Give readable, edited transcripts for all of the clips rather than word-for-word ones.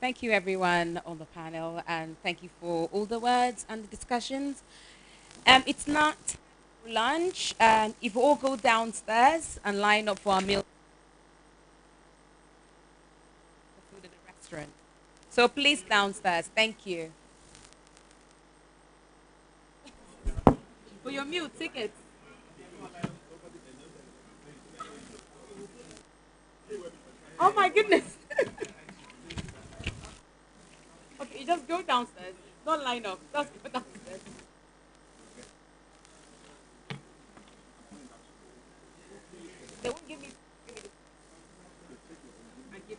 Thank you, everyone on the panel, and thank you for all the words and the discussions. It's not lunch. If we all go downstairs and line up for our meal food at the restaurant. So please downstairs. Thank you. For your meal tickets. Oh my goodness. Okay, you just go downstairs. Don't line up. Just go downstairs. They won't give me. I give it.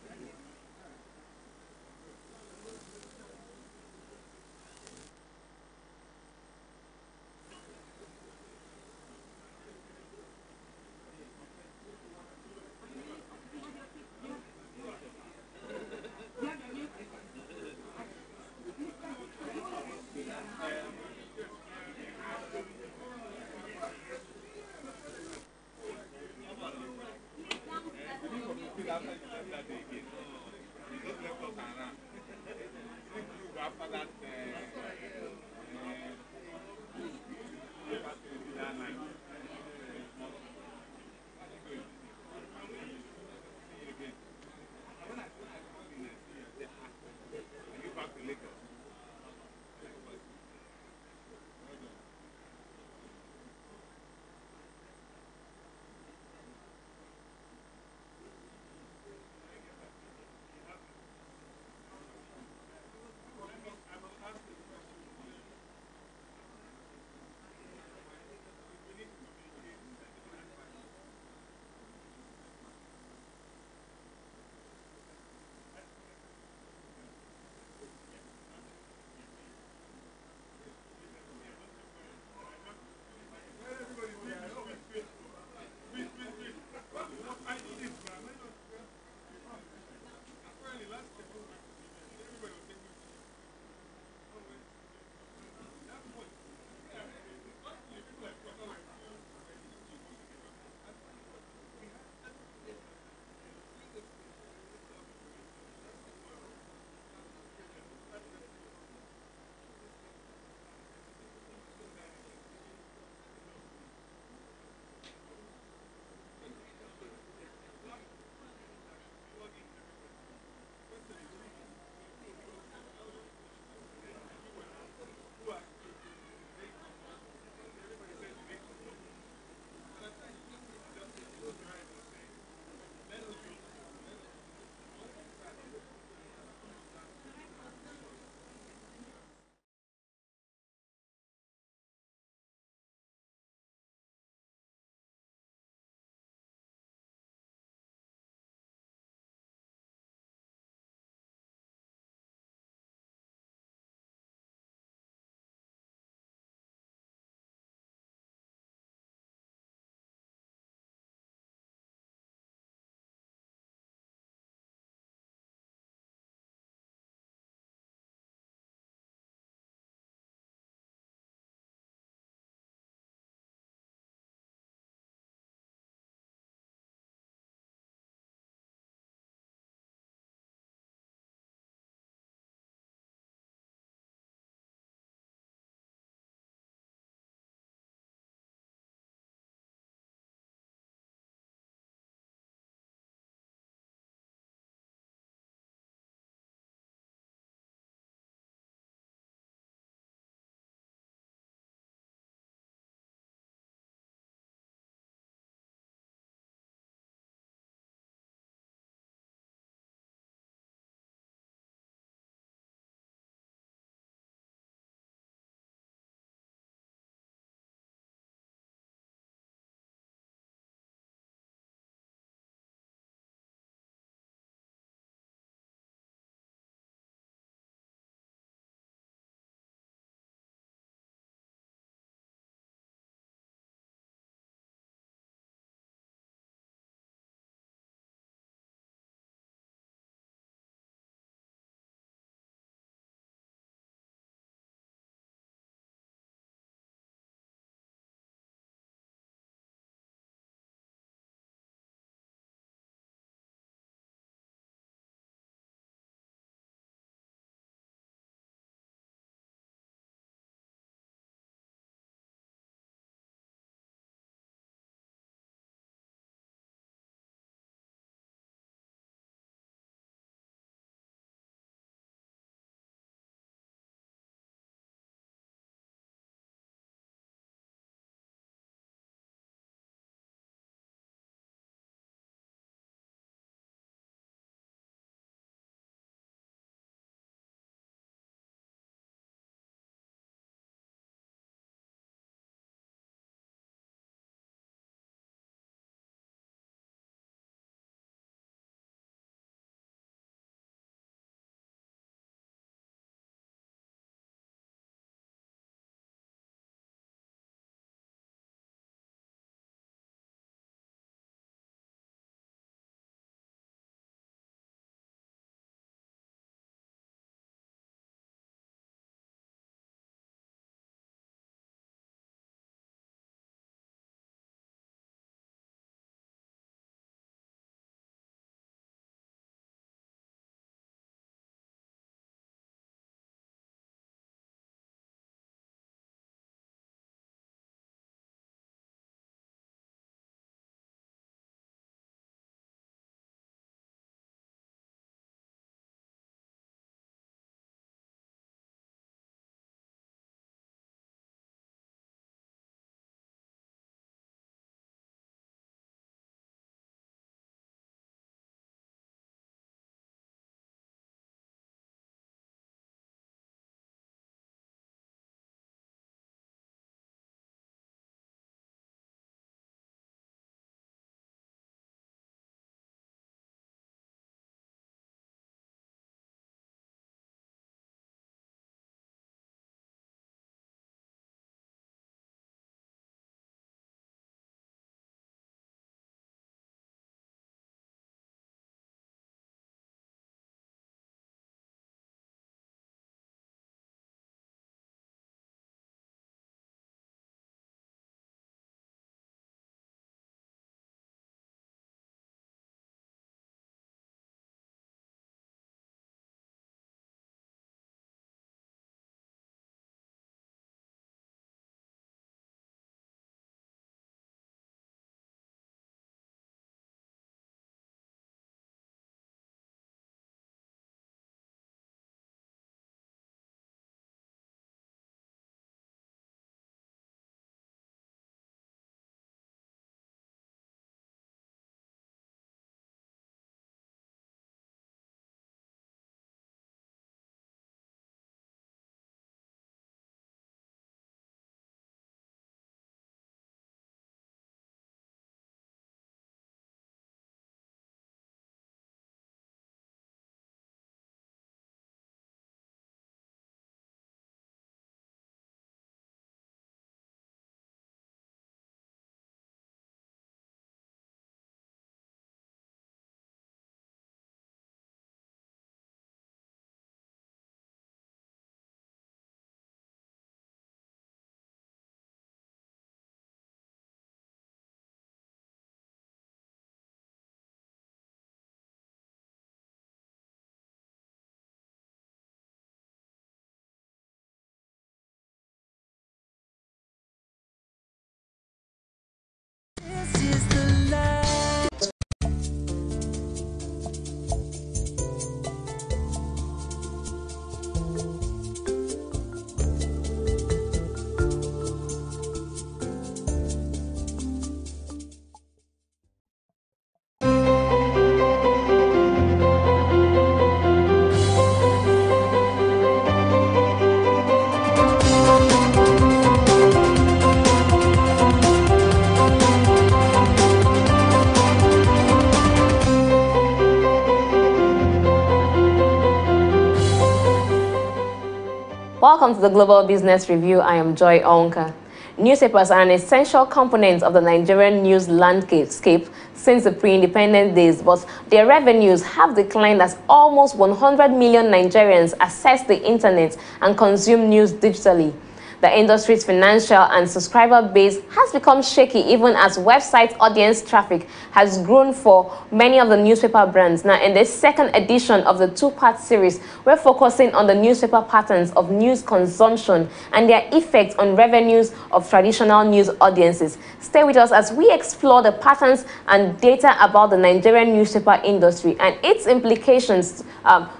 Welcome to the Global Business Review. I am Joy Onka. Newspapers are an essential component of the Nigerian news landscape since the pre-independent days, but their revenues have declined as almost 100 million Nigerians access the internet and consume news digitally. The industry's financial and subscriber base has become shaky even as website audience traffic has grown for many of the newspaper brands. Now, in this second edition of the two-part series, we're focusing on the newspaper patterns of news consumption and their effect on revenues of traditional news audiences. Stay with us as we explore the patterns and data about the Nigerian newspaper industry and its implications.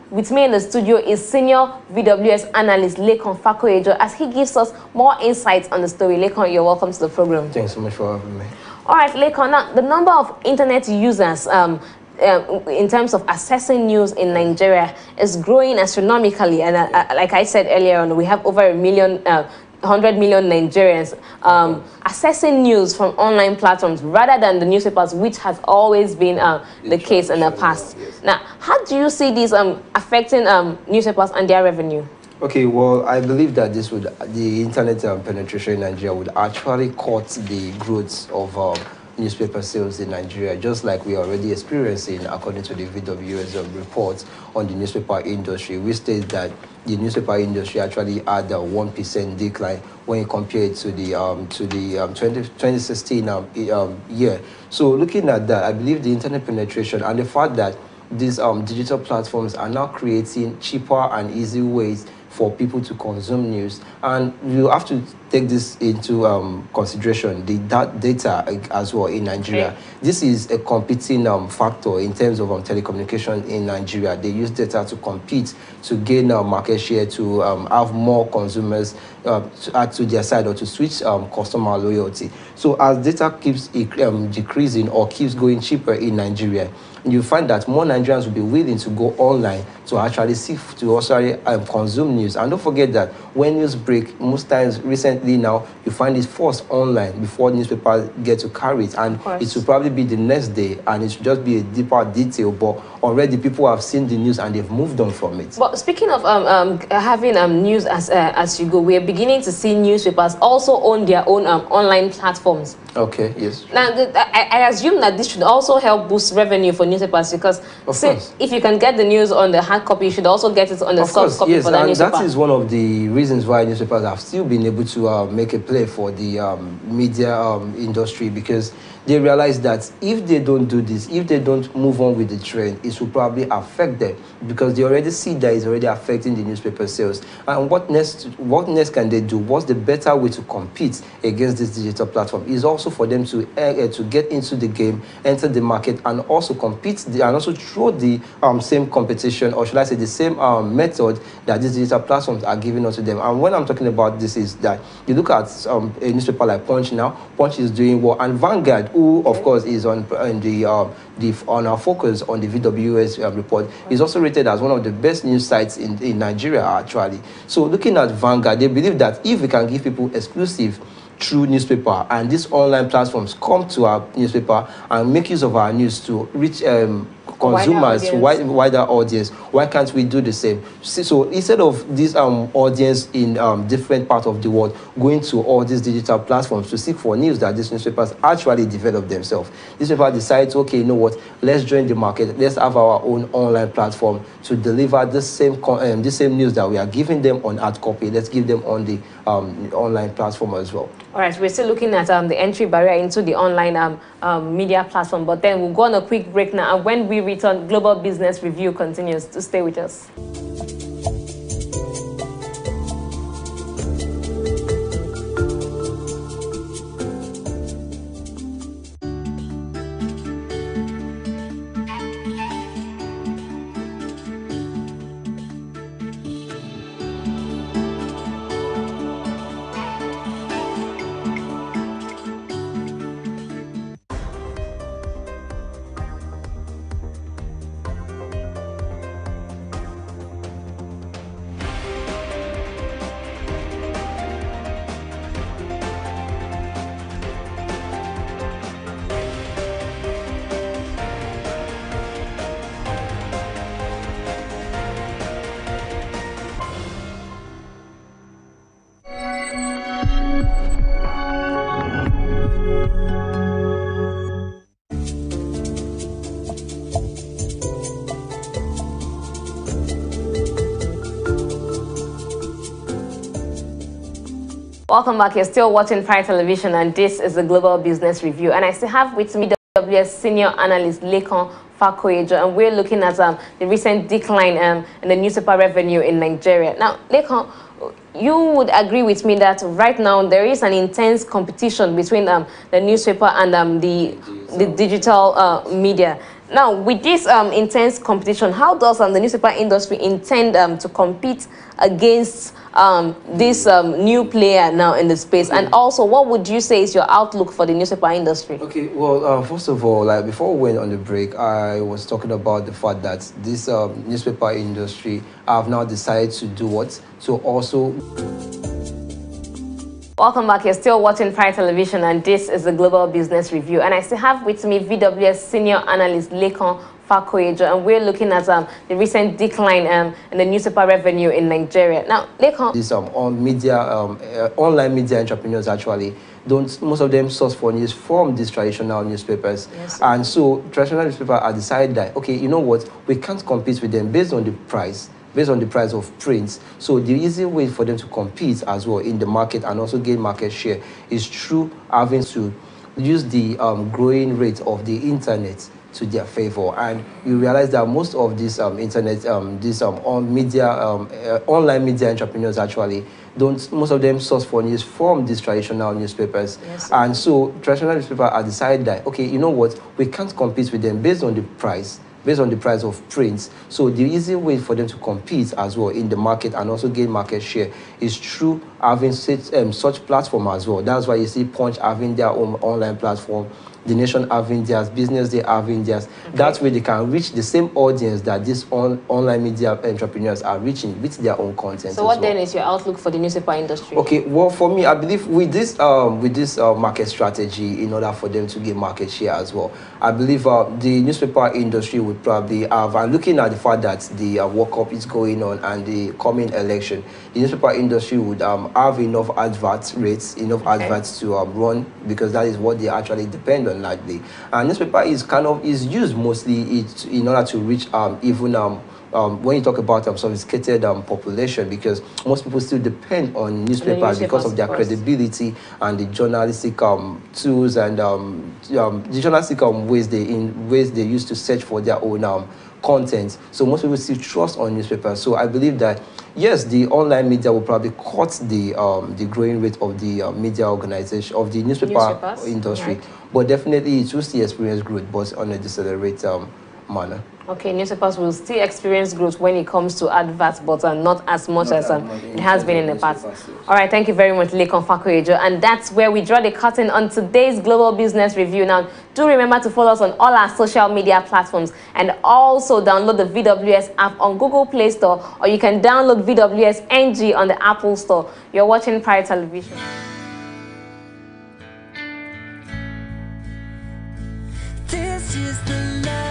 With me in the studio is senior VWS analyst Lekon Fakoejo as he gives us more insights on the story. Lekon, you're welcome to the program. Thanks so much for having me. All right, Lekon, now the number of internet users in terms of accessing news in Nigeria is growing astronomically. And like I said earlier on, we have over 100 million Nigerians accessing news from online platforms rather than the newspapers, which has always been the case in the past. Yes. Now, how do you see these affecting newspapers and their revenue? Okay, well, I believe that the internet penetration in Nigeria would actually cut the growth of newspaper sales in Nigeria, just like we are already experiencing according to the VWS report on the newspaper industry, which states that the newspaper industry actually had a 1% decline when you compare it to the 2016 year. So looking at that, I believe the internet penetration and the fact that these digital platforms are now creating cheaper and easy ways for people to consume news, and you have to take this into consideration, the data as well in Nigeria. Okay. This is a competing factor in terms of telecommunication in Nigeria. They use data to compete, to gain market share, to have more consumers to add to their side or to switch customer loyalty. So as data keeps decreasing or keeps going cheaper in Nigeria, you find that more Nigerians will be willing to go online to actually consume news. And don't forget that when news break, most times recently now, you find it first online before newspapers get to carry it. And it will probably be the next day, and it should just be a deeper detail. But already people have seen the news and they've moved on from it. But speaking of having news as you go, we are beginning to see newspapers also own their own online platforms. Okay, yes. Now, I assume that this should also help boost revenue for newspapers because if you can get the news on the hard copy, you should also get it on the soft copy for the newspaper. That is one of the reasons why newspapers have still been able to make a play for the media industry, because they realize that if they don't do this, if they don't move on with the trend, it will probably affect them, because they already see that it's already affecting the newspaper sales. And what next can they do? What's the better way to compete against this digital platform? Is also for them to get into the game, enter the market, and also compete and also throw the same competition, or should I say the same method that these digital platforms are giving us to them. And when I'm talking about this is that you look at a newspaper like Punch now. Punch is doing well, and Vanguard, who of course is on our focus on the VWS report, is also rated as one of the best news sites in Nigeria actually. So looking at Vanguard, they believe that if we can give people exclusive through newspaper, and these online platforms come to our newspaper and make use of our news to reach consumers, wider audience, why can't we do the same? So instead of this audience in different parts of the world going to all these digital platforms to seek for news that these newspapers actually develop themselves, this paper decides, okay, you know what, let's join the market, let's have our own online platform to deliver the same news that we are giving them on hard copy. Let's give them on the online platform as well. All right, we're still looking at the entry barrier into the online media platform, but then we'll go on a quick break now, and when we return, Global Business Review continues. To stay with us. Welcome back. You're still watching Pride Television, and this is the Global Business Review. And I still have with me WS Senior Analyst Lekan Fakoyejo, and we're looking at the recent decline in the newspaper revenue in Nigeria. Now, Lekan, you would agree with me that right now there is an intense competition between the newspaper and the digital media. Now, with this intense competition, how does the newspaper industry intend to compete against this new player now in the space? And also, what would you say is your outlook for the newspaper industry? Okay, well, first of all, like before we went on the break, I was talking about the fact that this newspaper industry have now decided to do what? To also... Welcome back. You're still watching Pride Television, and this is the Global Business Review. And I still have with me VWS Senior Analyst Lekan Fakoyejo, and we're looking at the recent decline in the newspaper revenue in Nigeria. Now, Lekan, these online media entrepreneurs actually don't, most of them source for news from these traditional newspapers. Yes, and so traditional newspapers are decided that, okay, you know what, we can't compete with them based on the price of prints. So the easy way for them to compete as well in the market and also gain market share is through having to use the growing rate of the internet to their favor. And you realize that most of these online media entrepreneurs actually don't, most of them source for news from these traditional newspapers. Yes, and so traditional newspapers are decided that, okay, you know what, we can't compete with them based on the price of prints. So the easy way for them to compete as well in the market and also gain market share is through having such platform as well. That's why you see Punch having their own online platform, The Nation having theirs, Business Day having theirs. Okay. That way they can reach the same audience that these online media entrepreneurs are reaching with their own content. So what then is your outlook for the newspaper industry? Okay, well, for me, I believe with this market strategy, in order for them to gain market share as well, I believe the newspaper industry would probably have, and looking at the fact that the World Cup is going on and the coming election, the newspaper industry would have enough adverts to run, because that is what they actually depend on largely. And newspaper is used mostly in order to reach even when you talk about sophisticated population, because most people still depend on newspapers because of their credibility and the journalistic tools and the journalistic ways they use to search for their own content. So most people still trust on newspapers. So I believe that yes, the online media will probably cut the growing rate of the media organization of the newspaper industry, right. But definitely it will still experience growth, but on a decelerated manner. Okay, newspapers will still experience growth when it comes to adverts, but not as much as it has been in the past. Yes. All right, thank you very much, Lekan Fakoyejo. And that's where we draw the curtain on today's Global Business Review. Now, do remember to follow us on all our social media platforms, and also download the VWS app on Google Play Store, or you can download VWS NG on the Apple Store. You're watching Pride Television. This is the love.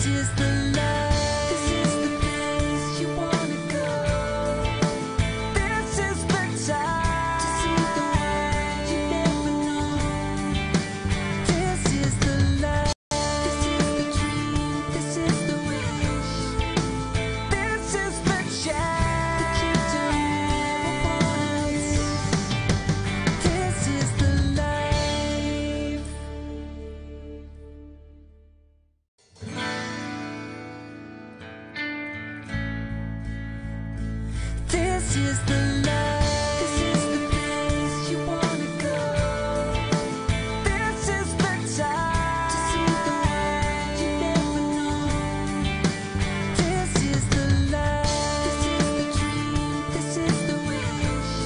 This is the life. This is the place you wanna go. This is the time to see the world you never know. This is the life. This is the dream. This is the wish. This is the chance to keep doing once. This is the life. This is the life. This is the place you wanna go. This is the time to see the world you never know. This is the life. This is the dream. This is the wish.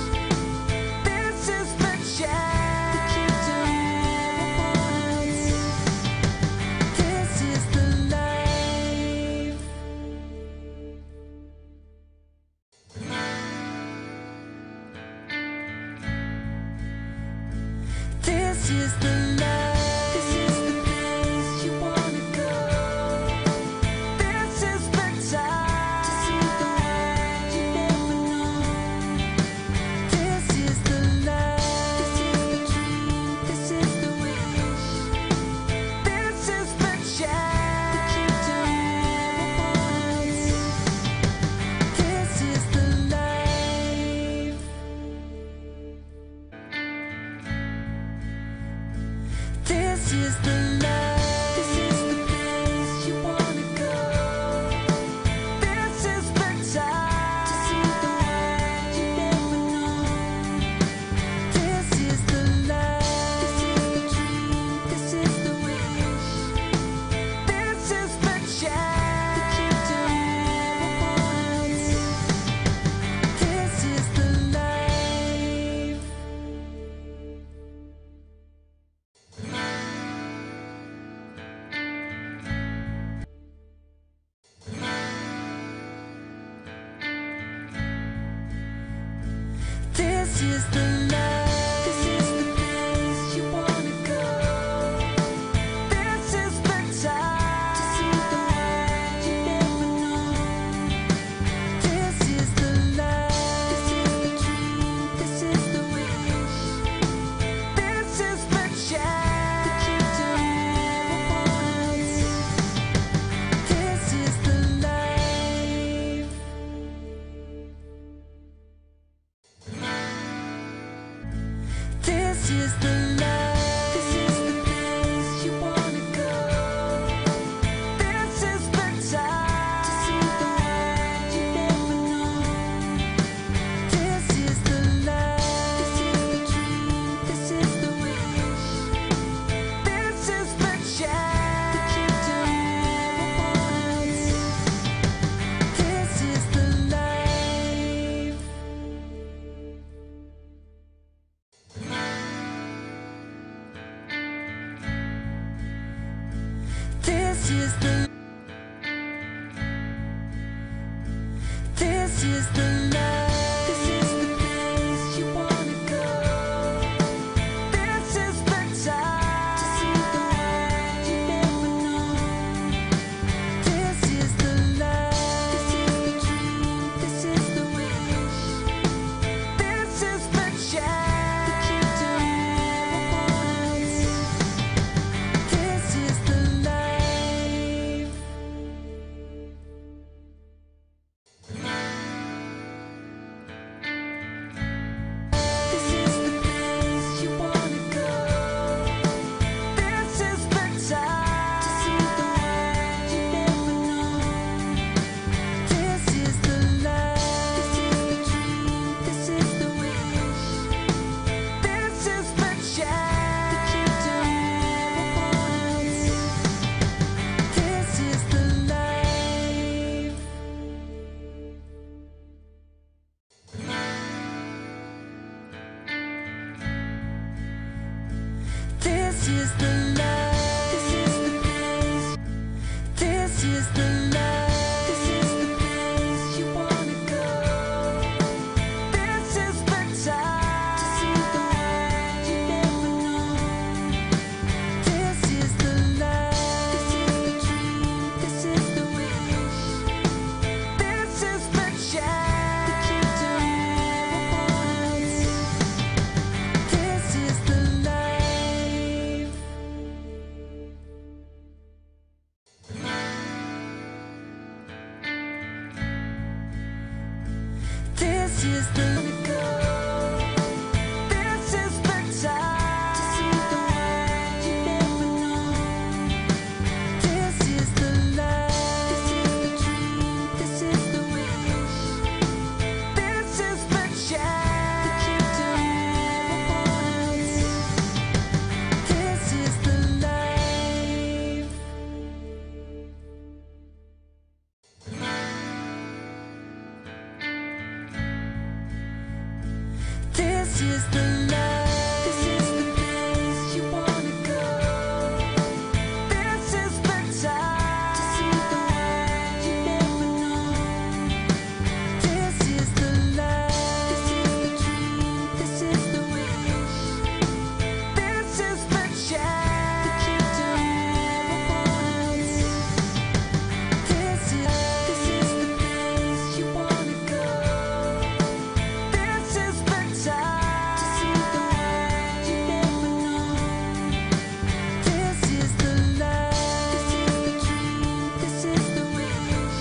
This is the chance to keep doing once. This is the life. This is the life. This is the place you wanna go. This is the time to see the world you never know. This is the life. This is the dream. This is the wish. This is the chance to keep doing once. This is the life. This is the life. This is the place you wanna go. This is the time to see the world you never know. This is the life. This is the dream. This is the wish. This is the chance to keep doing once. This is the life. This is the life. This is the place you wanna go. This is the time to see the world you never know. This is the life. This is the dream. This is the wish. This is the chance to keep doing once. This is the life. This is the life. This is the place you wanna go. This is the time to see the world you never know. This is the life. This is the dream. This is the wish. This is the chance to keep doing once. This is the life. This is the This is the life. This is the place you wanna go. This is the time to see the world you never know. This is the life. This is the dream. This is the wish. This is the chance to keep doing once. This is the life. This is the this is the time to see the world you never know. This is the love, this is the dream, this is the wish, this is the chance that you don't want. This is the life. This is the love, this is the place you wanna go. This is the time to see the world you never know. This is the love, this is the dream, this is the wish, this is the chance that you don't want. This is the place you wanna go. This is the time to see the world you never know. This is the love, this is the dream, this is the wish,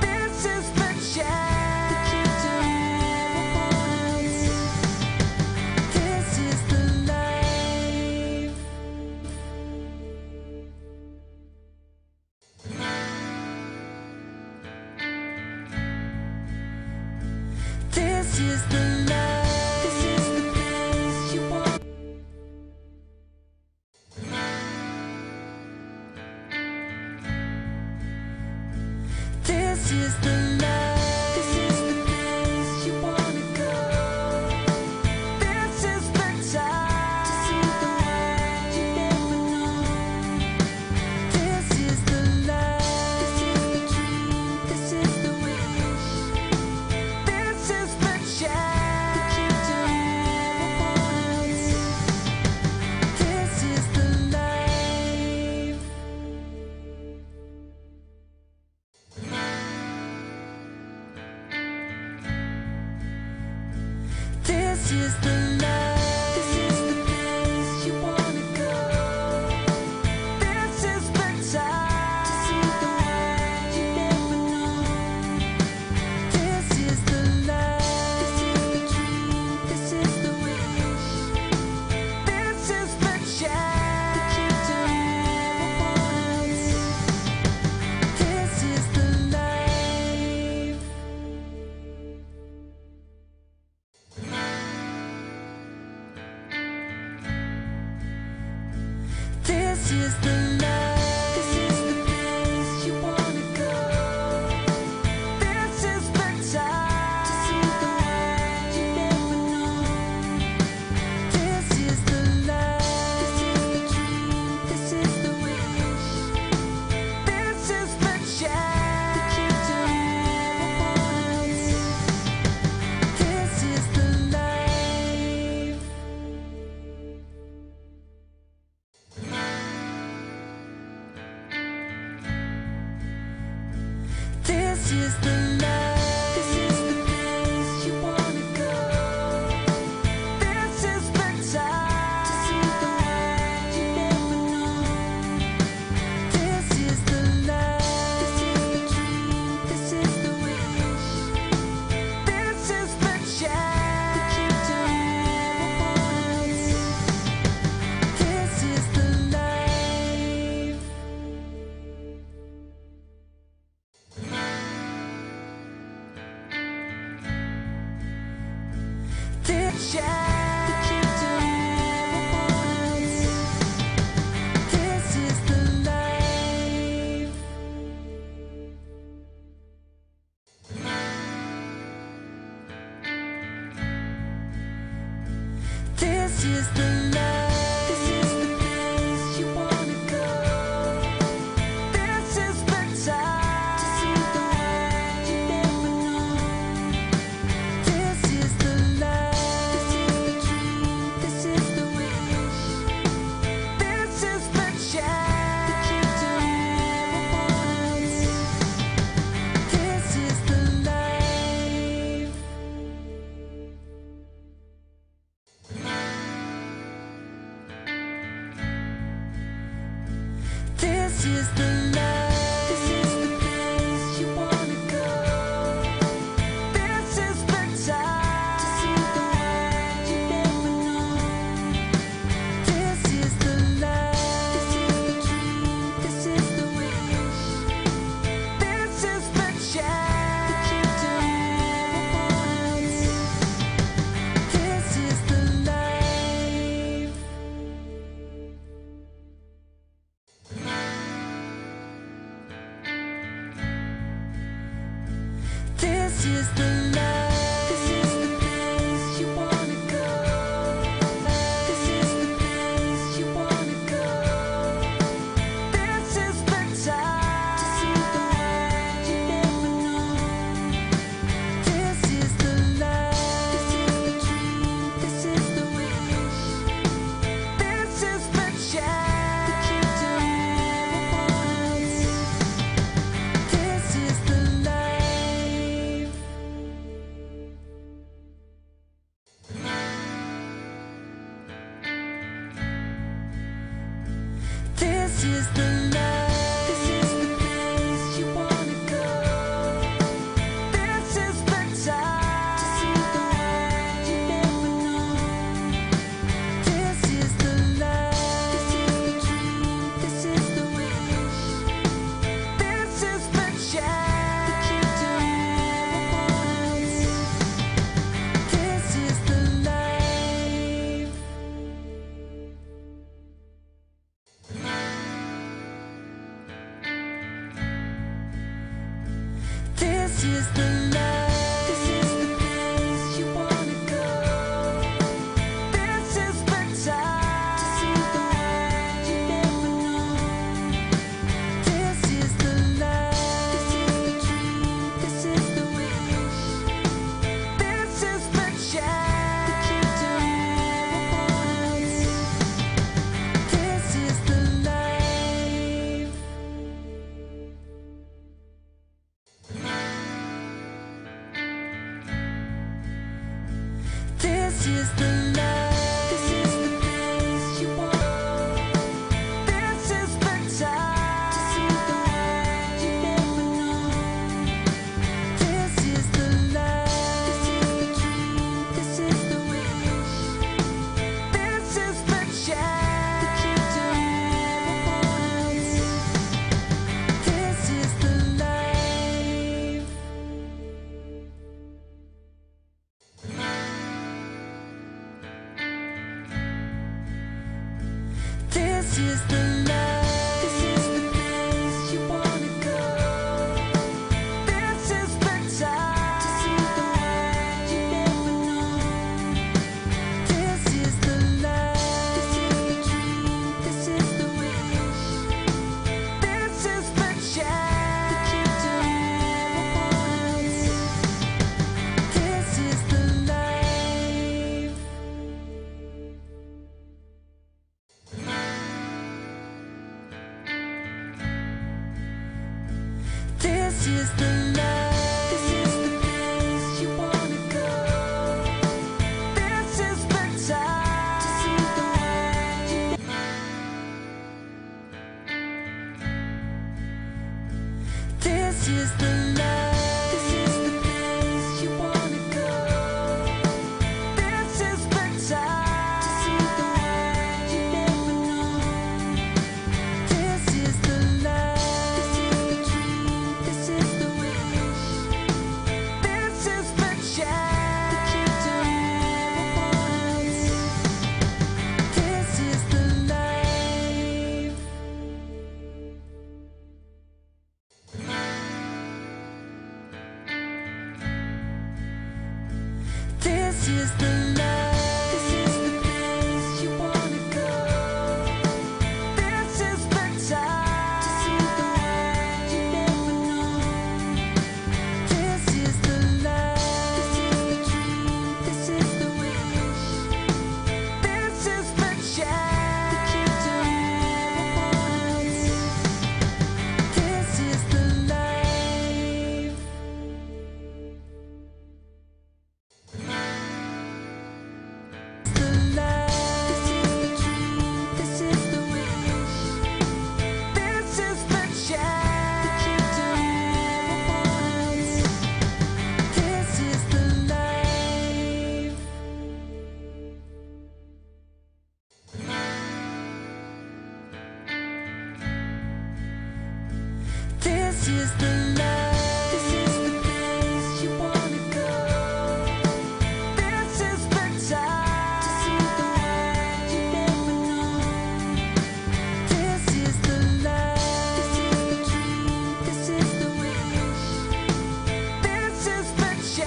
this is the chance that you don't want. This is the life. This is the love, this is the place you want. This is the love, this is the place you wanna go. This is the time to see the world you never know. This is the love, this is the dream, this is the wish, this is the chance that you don't want. This is the life. This is the love, this is the place you wanna go. This is the time to see the world you never know. This is the love, this is the dream, this is the wish, this is the chance that you don't want. This is the life. This is the love, this is the place you wanna go. This is the time to see the world you never know. This is the love, this is the dream, this is the wish, this is the chance that you don't want. This is the life. This is the love, this is the place you wanna go. This is the time to see the world you never know. This is the love, this is the dream, this is the wish, this is the chance that you don't want. This is the life. This chance that you don't want. This is the life. This is the love, this is the place you wanna go. This is the time to see the world you never know. This is the love, this is the dream, this is the wish, this is the chance that you don't want. This is the life. This is the love, this is the place you wanna go. This is the is the life. This is the place you wanna go. This is the place you wanna go. This is the time to see the world you never know. This is the life. This is the dream. This is the wish. This is the chance that you don't want. This is the life. This is the life. This is the place you wanna go. This is the time to see the world you never know. This is the life. This is the dream. This is the wish. This is the chance that you don't want. This is the life. This is the life. This is the place you wanna go. This is the time to see the world you never know. This is the life. This is the dream. This is the wish. This is the chance that you don't want. This is the life. This is the life. This is the place you want. This is the time to see the world you never know. This is the life. This is the dream. This is the wish. This is the chance that you don't want. This is the life. This is the life. This is the place you wanna go. This is the time to see the world you never know. This is the life. This is the dream. This is the wish. This is the chance that you don't want. This is the life. This is the life. This is the place you wanna go. This is the time to see the world you This is the life. This is the place you wanna go. This is the time to see the world you never know. This is the life. This is the dream. This is the wish. This is the chance that you don't want. This is the life. This is the life. This is the place you wanna go. This is the time to see the world you never know. This is the life. This is the dream. This is the wish. This is the chance that you don't want. This is the life. The life. This is the dream. This is the wish. This is the chance that you don't want. This is the life. This is the life. This is the place you wanna go. This is the time to see the world you never know. This is the life. This is the dream. This is the wish. This is the chance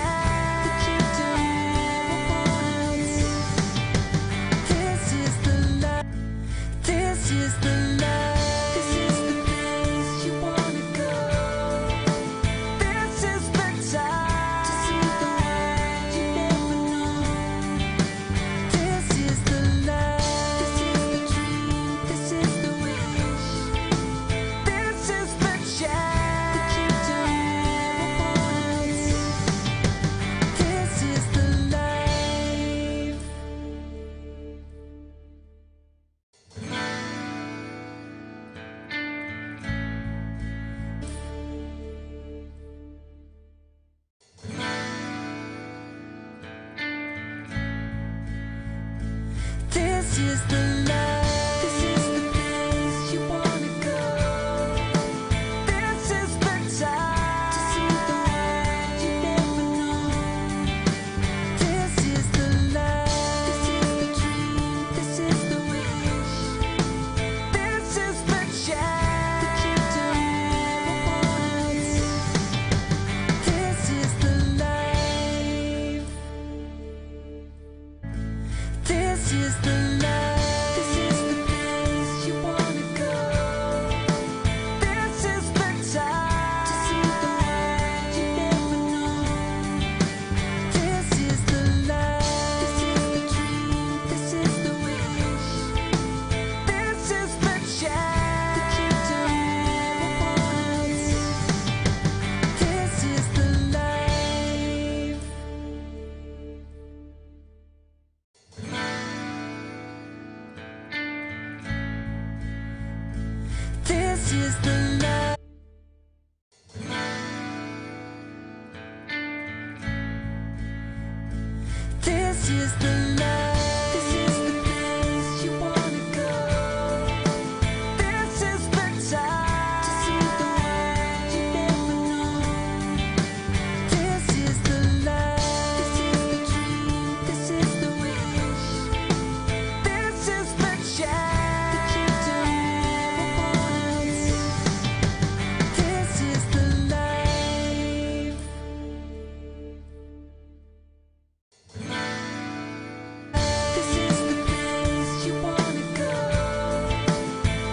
This is the life. This is the life. This is the place you wanna go. This is the time to see the world you never known. This is the life. This is the dream. This is the wish. This is the chance that you don't ever want. This is the life. This is the place you wanna go.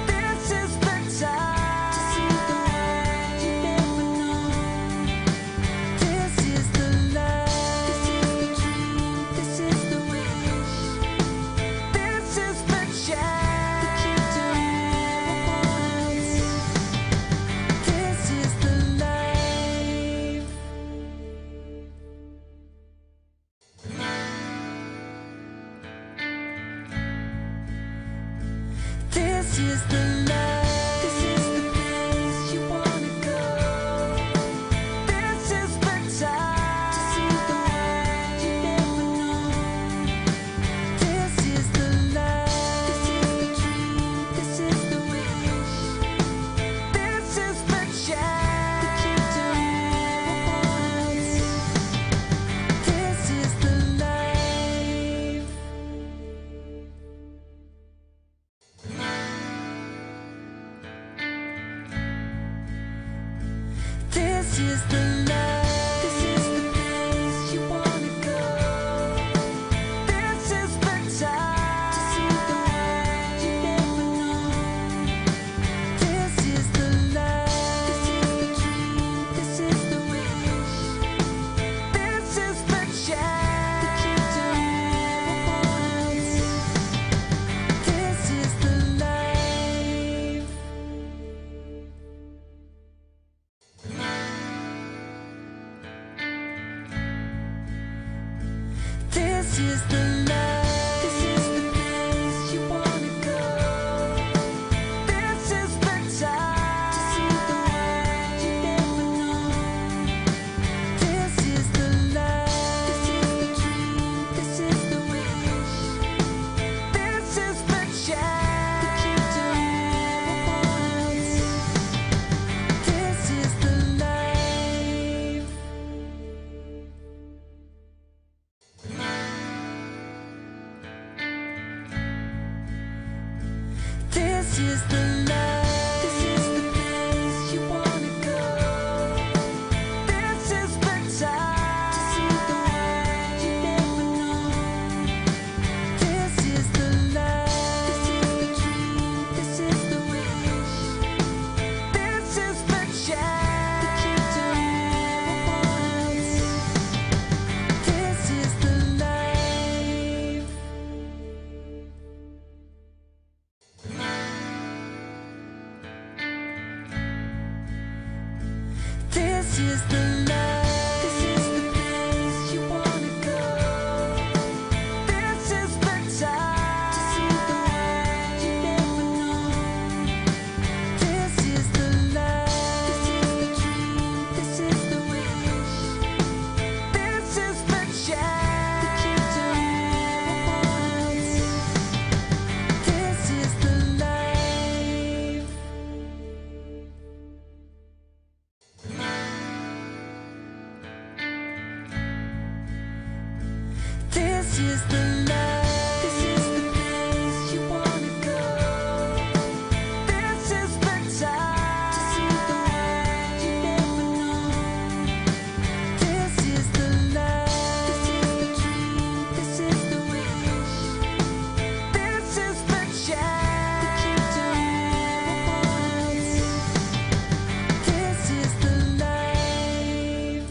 This is the time to see the world you never known. This is the life. This is the dream. This is the wish. This is the chance that you don't ever want. This is the life. This is the life. This is the place you wanna go. This is the time to see the world you never known. This is the life. This is the dream. This is the wish. This is the chance that you don't ever want. This is the life. This is the life. This is the place you wanna go. This is the time to see the world you never known. This is the life. This is the dream. This is the wish. This is the chance that you don't ever want. This is the life. This is the life. This is the place you wanna go. This is the time to see the world you never known. This is the life. This is the dream. This is the wish. This is the chance that you don't ever want. This is the life. This is the life. This is the place you wanna go. This is the time to see the world you never known. This is the life. This is the dream. This is the wish. This is the chance that you don't ever want. This is the life. This is the life. This is the place you wanna go. This is the time to see the world you never known. This is the life. This is the dream. This is the wish. This is the chance that you don't ever want. This is the life. This is the life. This is the place you wanna go. This is the time to see the world you never known. This is the life. This is the dream. This is the wish. This is the chance that you don't ever want. This is the life.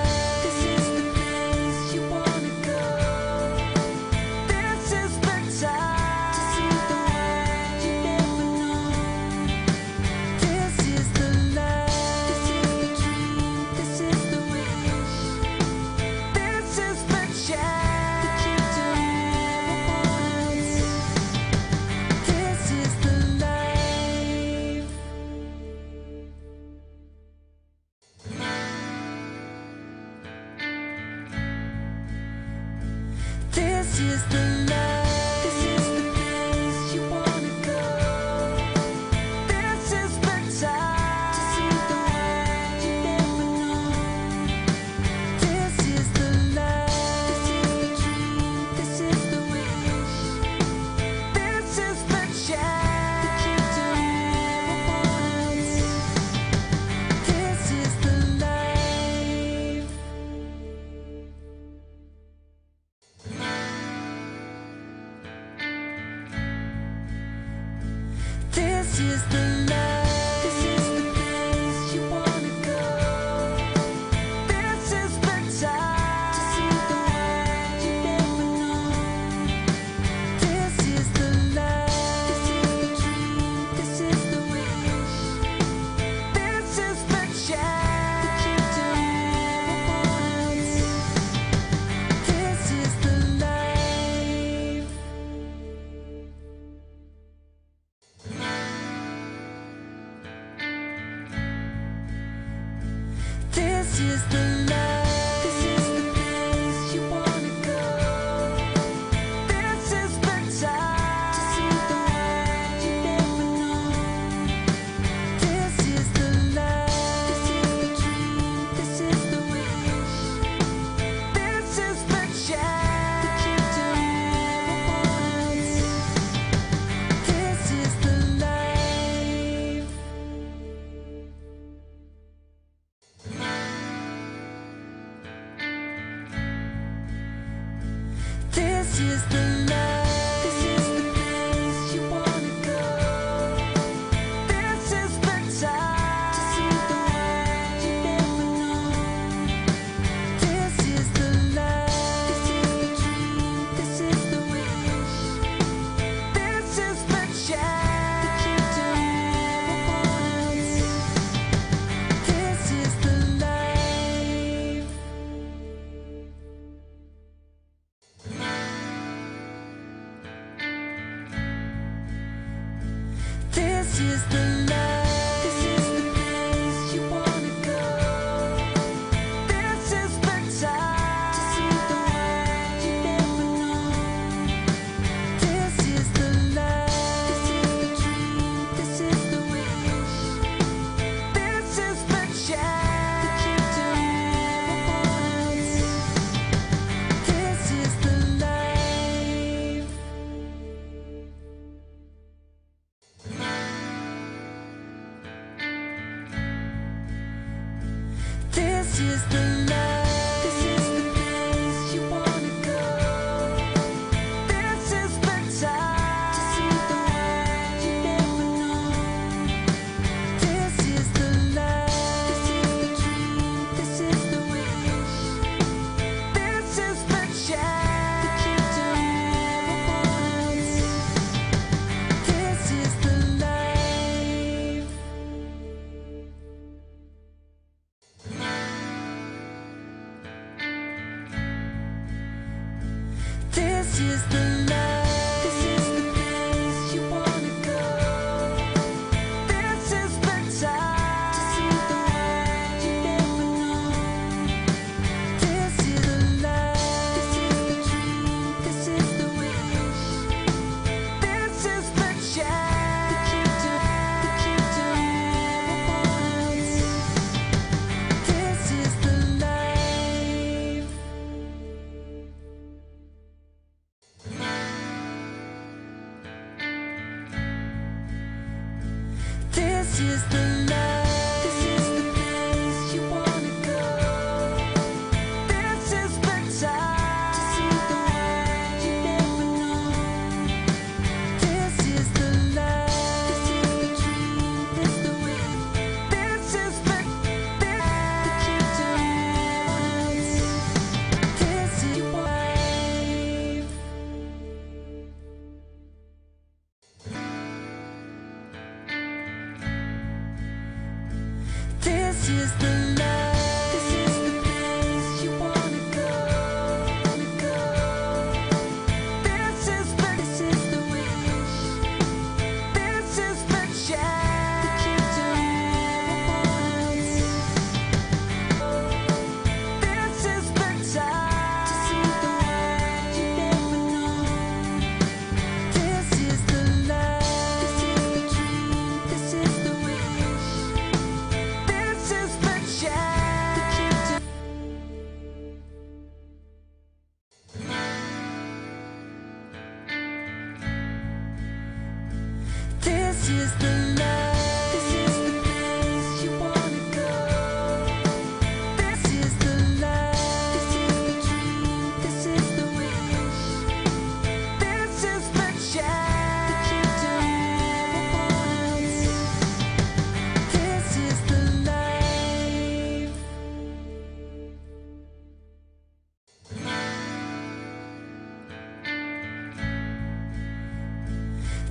love. This is the place you wanna go. This is the time to see the world you never know. This is the love. This is the dream. This is the wish. This is the chance that you don't ever want. This is the life. This is the love. This is the place you wanna go. This is the time to see the world you never know. This is the love. This is the dream. This is the wish. This is the chance that you don't ever want. This is the life. This is the love. is the life. This is the place you wanna go. This is the time to see the world you never know. This is the life. This is the dream. This is the wish. This is the chance that you don't want. This is the life. This is the life. This is the place you wanna go. This is the time to see the world you never know. This is the life. This is the dream. This is the wish. This is the chance that you don't want. This is the life. This is the life. This is the place you wanna go. This is the time to see the world you never know. This is the life. This is the dream. This is the wish. This is the chance that you don't want. This is the life. This is the life. This is the place you wanna go. This is the time to see the world you never know. This is the life. This is the dream. This is the wish. This is the chance that you don't want. This is the life. This is the life. This is the place you wanna go. This is the time to see the world you never know. This is the life. This is the dream. This is the wish. This is the chance that you don't want. This is the life. This is the life. This is the place you wanna go. This is the time to see the world you never know. This is the life. This is the dream. This the wish. This is the that you don't want. This is life. This is the life. This is the place you wanna go. This is the wish. This is the chance that you don't want. This is the time to see the world you never know. This is the life. This is the dream. This is the wish. This is the chance that you don't. This is the life. This is the place you wanna go. This is the life. This is the dream. This is the wish. This is the chance that you don't want. This is the life.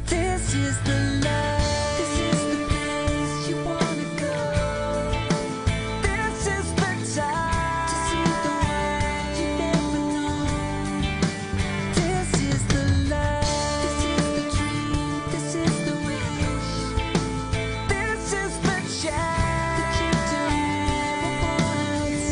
This is the life. This is the place you wanna go. This is the time to see the world you never know. This is the life. This is the dream. This is the wish. This is the chance that you don't want.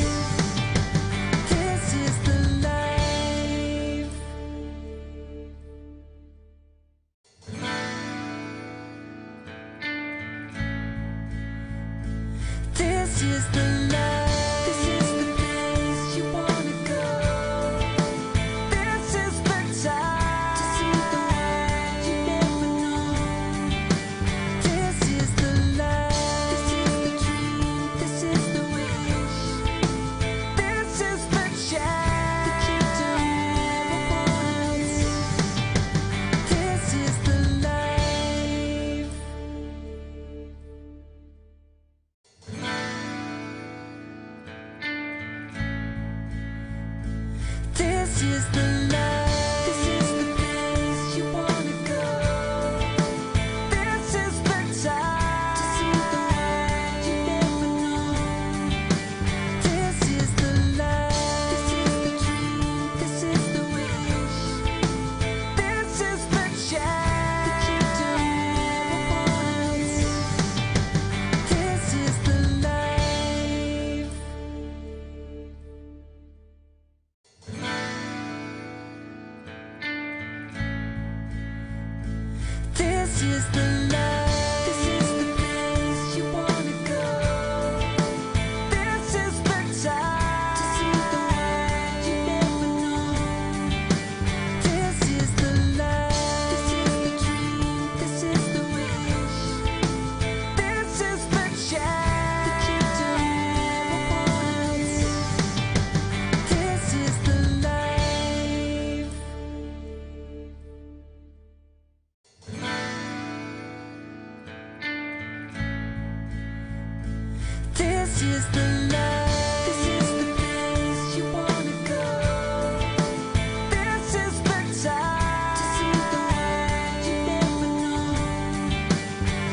This is the life. This is the place you wanna go. This is the time to see the world you never known. This is the life. This is the dream. This is the wish. This is the chance that you don't ever want. This is the life. This is the life. This is the place you wanna go. This is the time to see the world you never known. This is the life. This is the dream. This is the wish. This is the chance that you don't ever want. This is the life. This is the life. This is the place you wanna go. This is the time to see the world you never known. This is the life. This is the dream. This is the wish. This is the chance that you don't ever want. This is the life. This is the life. This is the place you wanna go. This is the time to see the world you never known.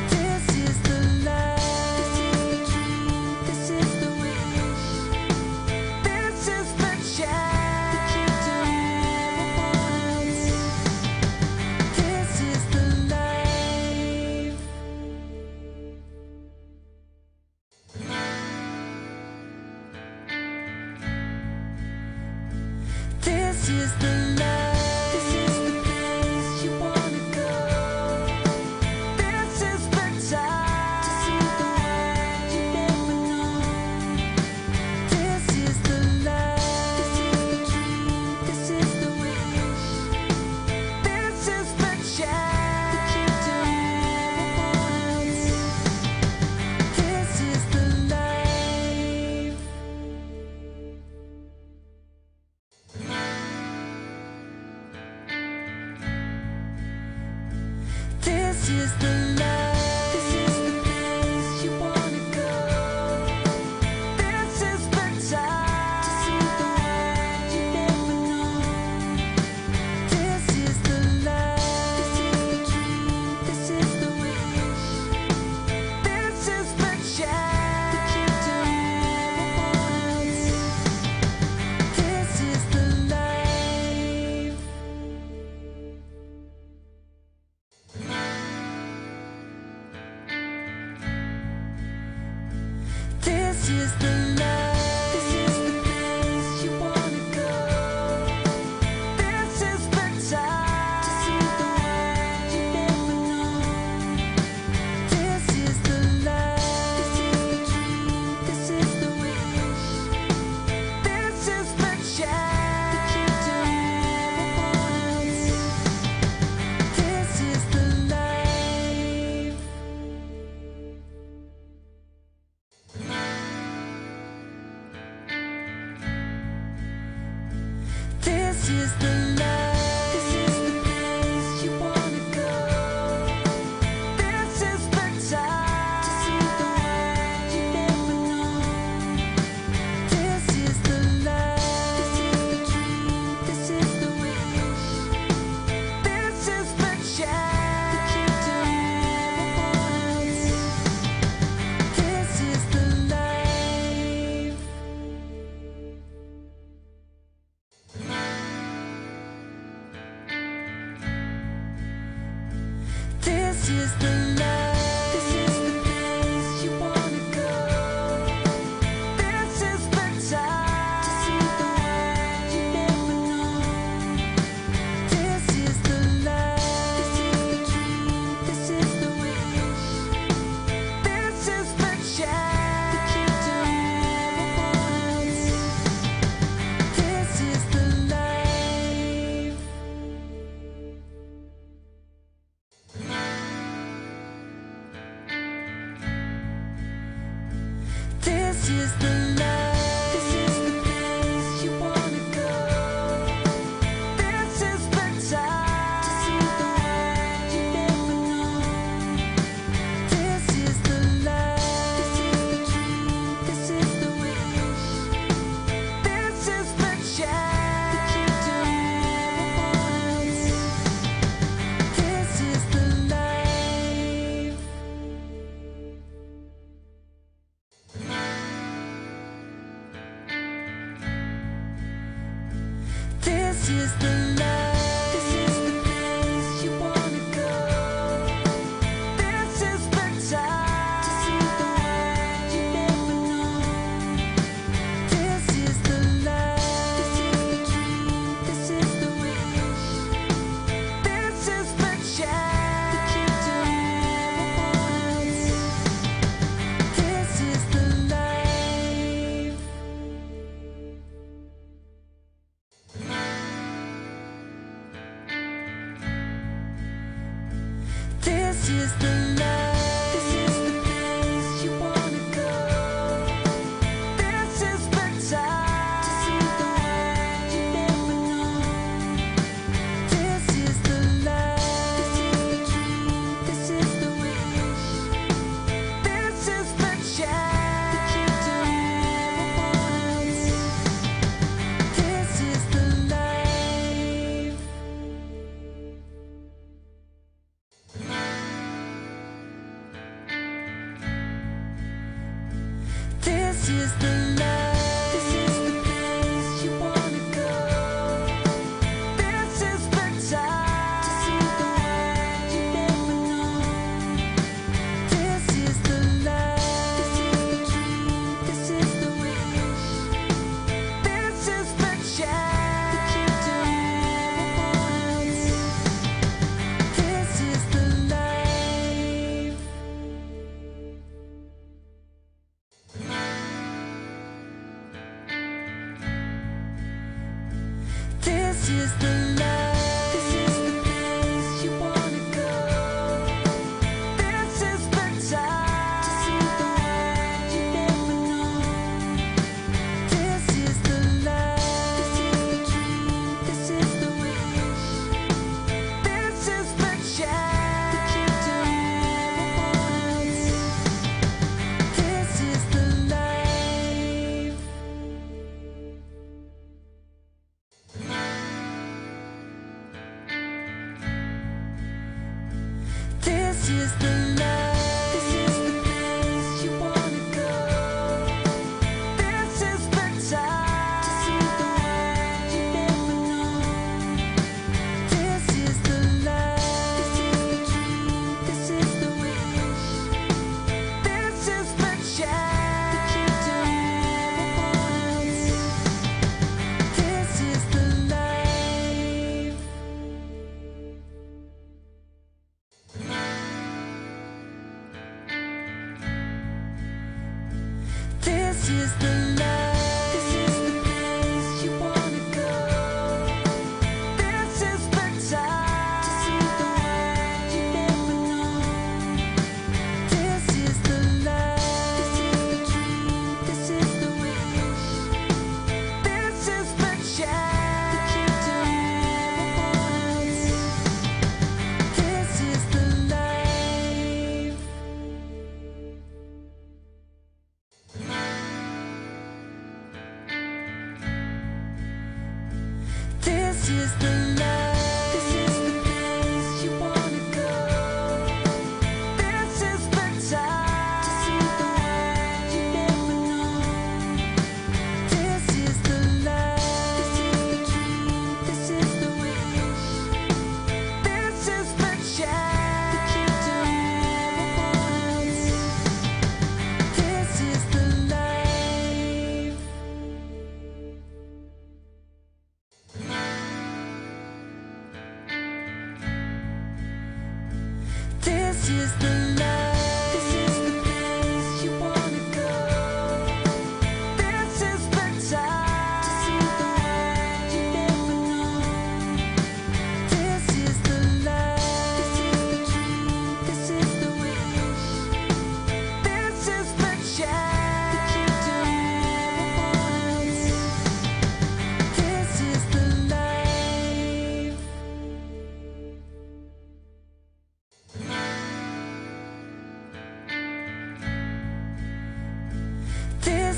This is the life. This is the dream. This is the wish. This is the chance that you don't ever want. This is the life. This is the life. This is the place you wanna go. This is the time to see the world you never known. This is the life. This is the dream. This is the wish. This is the chance that you don't ever want. This is the life. This is the life. This is the place you wanna go. This is the time to see the world you never known. This is the life. This is the dream. This is the wish. This is the chance that you don't ever want. This is the life. This is the life. This is the place you wanna go. This is the time to see the world you never known. This is the life. This is the dream. This is the wish. This is the chance that you don't ever want. This is the life. This is the life. This is the place you wanna go. This is the time to see the world you never known. This is the life. This is the dream. This is the wish. This is the chance that you don't ever want. This is the life. This is the life. This is the place you wanna go. This is the time to see the world you never known. This is the life. This is the dream. This is the wish. This is the chance that you don't This is the life. This is the place you wanna go. This is the time to see the world you never known. This is the life. This is the dream. This is the wish. This is the chance that you don't want. This is the life. This is the life. This is the place you wanna go. This is the time to see the world you never known. This is the life. This is the dream. This is the wish. This is the chance that you don't want. This is the life. This is the life. This is the place you wanna go. This is the time to see the world you never known. This is the life. This is the dream. This is the wish. This is the chance that you don't want. This is the life. This is the life. This is the place you wanna go. This is the time to see the world you never known. This is the life. This is the dream. This is the wish. This is the chance that you don't want. This is the life. This is the life. This is the place you wanna go. This is the time to see the world you never known. This is the life. This is the dream. This is the wish. This is the chance that you don't want. This is the life. This is the life. This is the place you wanna go. This is the time to see the world you never known. This is the life. This is the dream. This is the wish. This is the chance that you don't want. This is the life. This is the life. This is the place you wanna go. This is the time to see the world you never known. This is the life. This is the dream. This is the wish. This is the chance that you don't want. This is the life. This is the life. This is the place you wanna go. This is the time to see the world you never known. This is the life. This is the dream. This is the wish. This is the chance that you don't want. This is the life. This is the life. This is the place you wanna go. This is the time to see the world you never known. This is the life. This is the dream. This is the wish. This is the chance that you don't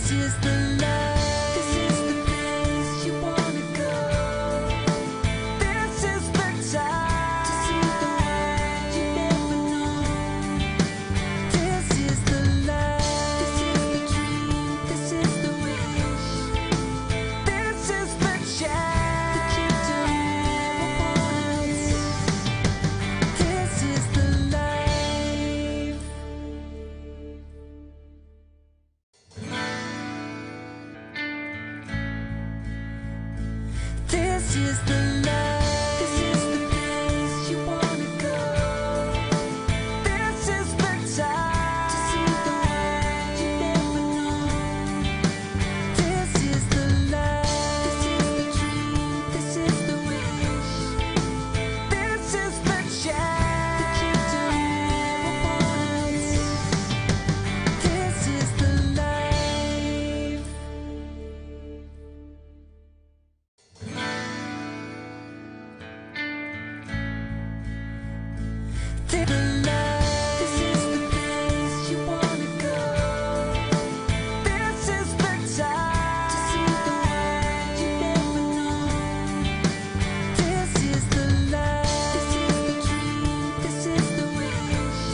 This is the life. This is the place you wanna go. This is the time to see the world you never known. This is the life. This is the dream. This is the wish. This is the chance that you don't ever want. This is the life. This is the life. This is the place you wanna go. This is the time to see the world you never known. This is the life. This is the dream. This is the wish. This is the chance that you don't ever want. This is the life. This is the place you wanna go. This is the time to see the world you never known. This is the life. This is the dream. This is the wish.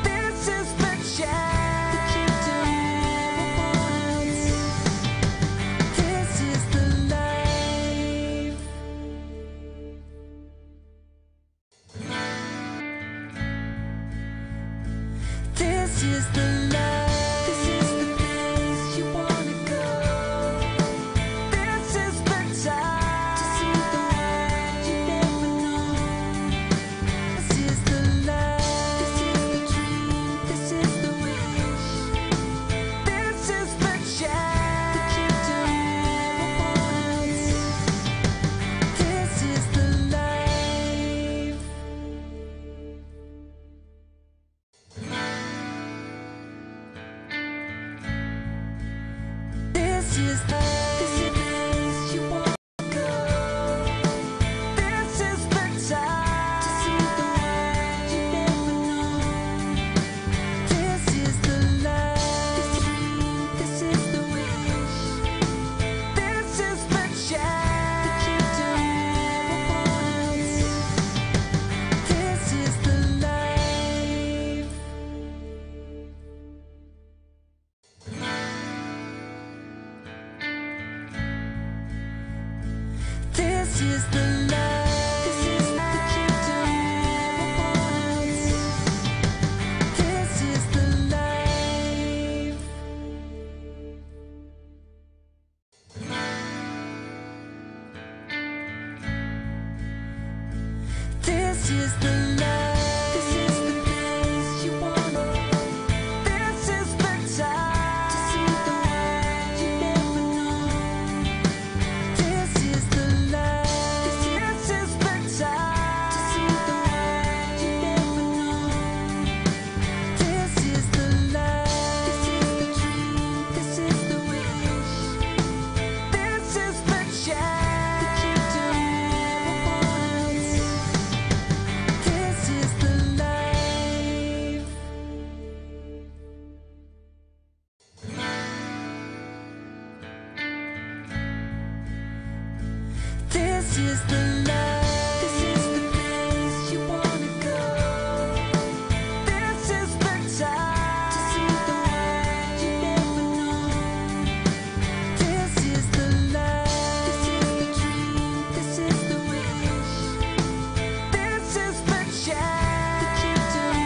This is the chance that you don't ever want. This is the life. This is the life. This is the place you wanna go. This is the time to see the world you never known. This is the life. This is the dream. This is the wish. This is the chance that you don't ever want. This is the life. This is the place you wanna go. This is the time to see the world you never known. This is the life. This is the dream. This is the wish. This is the chance that you don't ever want. This is the life. This is the life. This is that you don't ever want. This is the life. This is the life. This is the place you wanna. This is the time to see the world you never known. This is the life. This is the time to see the world you never known. This is the life. This is the dream. This is the wish. This is the chance that you don't ever want. This is the life. This is the life. This is the place you wanna go. This is the time to see the world you never known. This is the life. This is the dream. This is the wish. This is the chance that you don't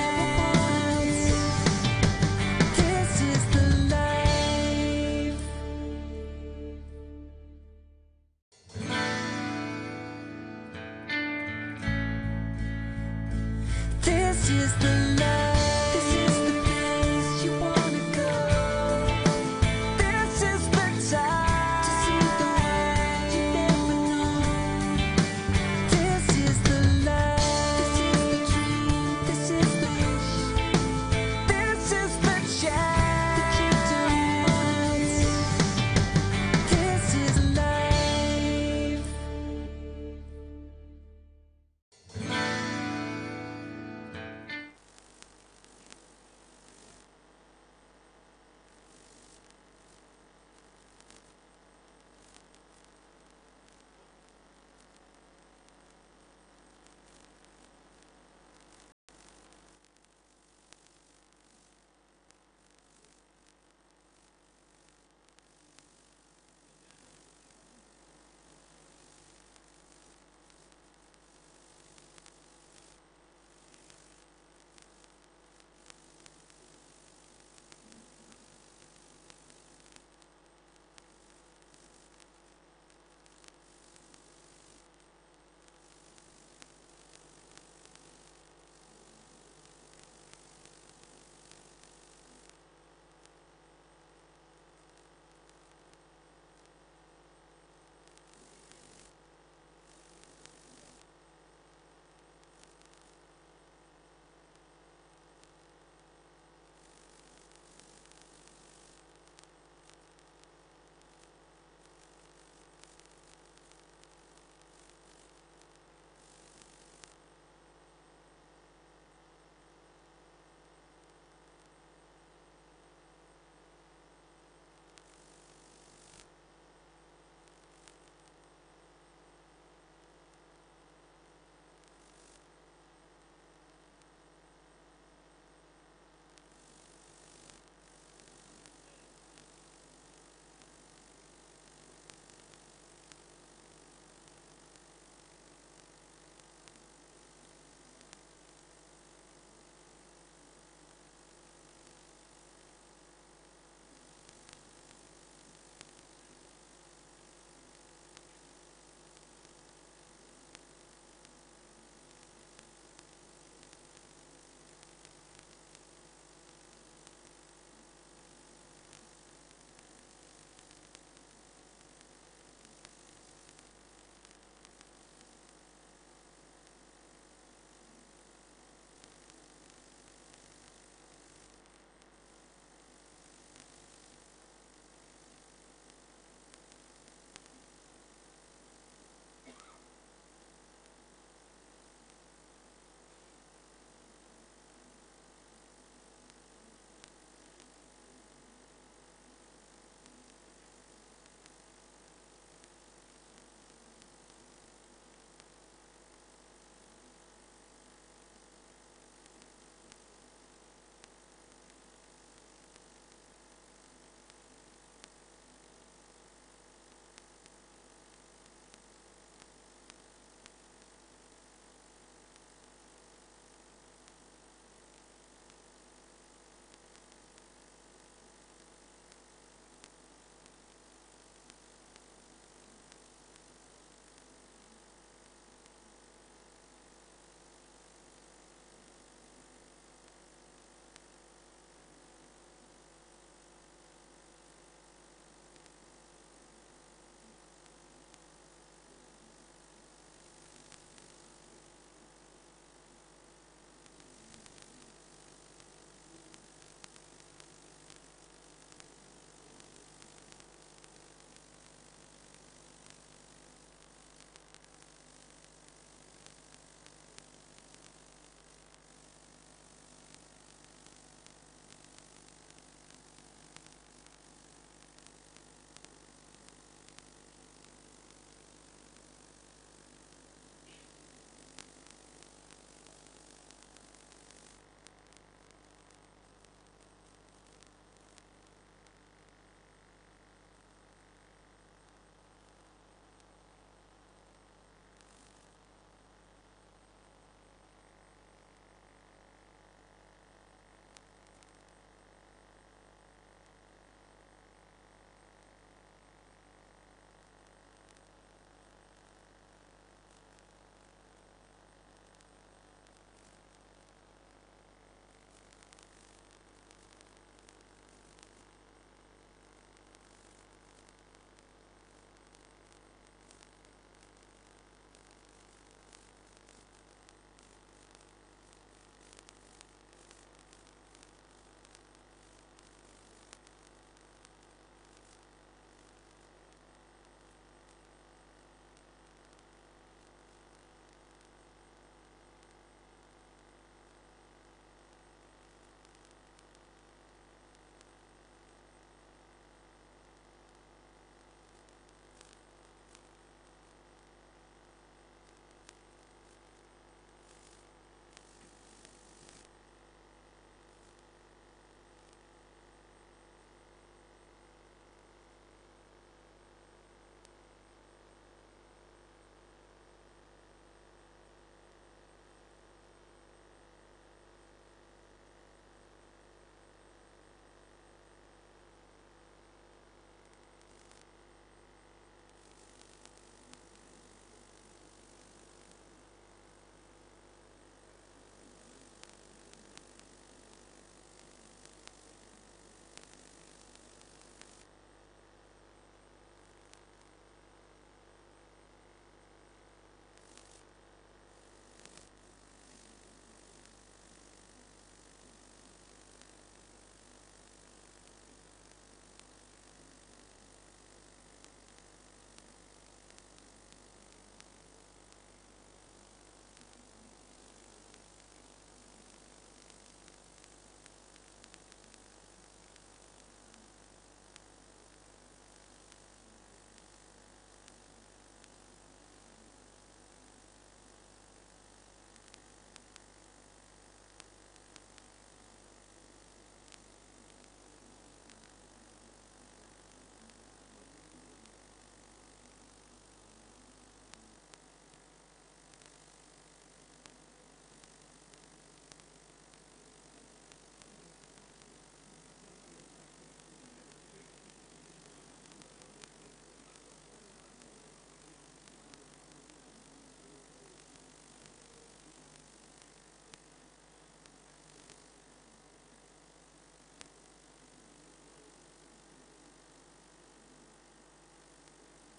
ever want. This is the life. This is the life. This is the place you wanna go. This is the time to see the world you never known. This is the life. This is the dream. This is the wish. This is the chance that you don't want. This is life.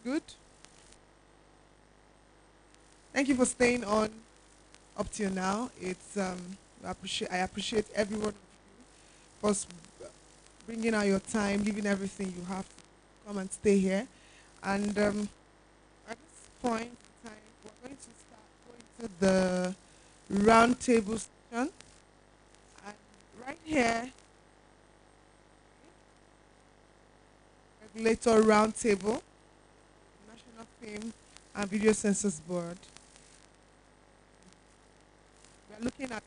Good. Thank you for staying on up till now. I appreciate everyone for bringing out your time, leaving everything you have to come and stay here. And at this point in time, we're going to start going to the round table session. And right here, regulator round table, National Film and Video Censors Board. We're looking at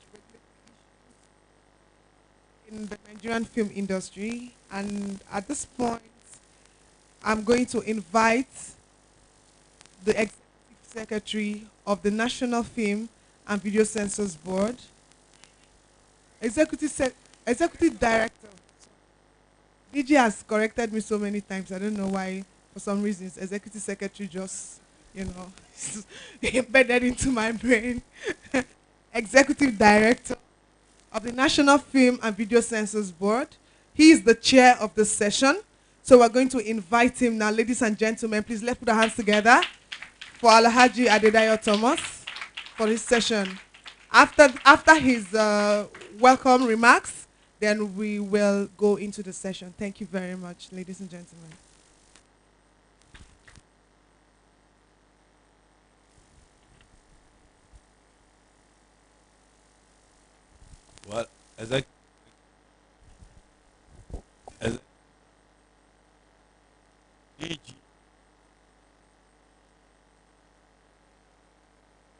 in the Nigerian film industry, and at this point, I'm going to invite the executive secretary of the National Film and Video Censors Board, executive director. DJ has corrected me so many times. I don't know why. For some reasons, executive secretary just, you know, embedded into my brain. Executive director of the National Film and Video Censors Board. He is the chair of the session. So we're going to invite him now. Ladies and gentlemen, please let's put our hands together for Alhaji Adedayo Thomas for his session. After his welcome remarks, then we will go into the session. Thank you very much, ladies and gentlemen. Well, as DG,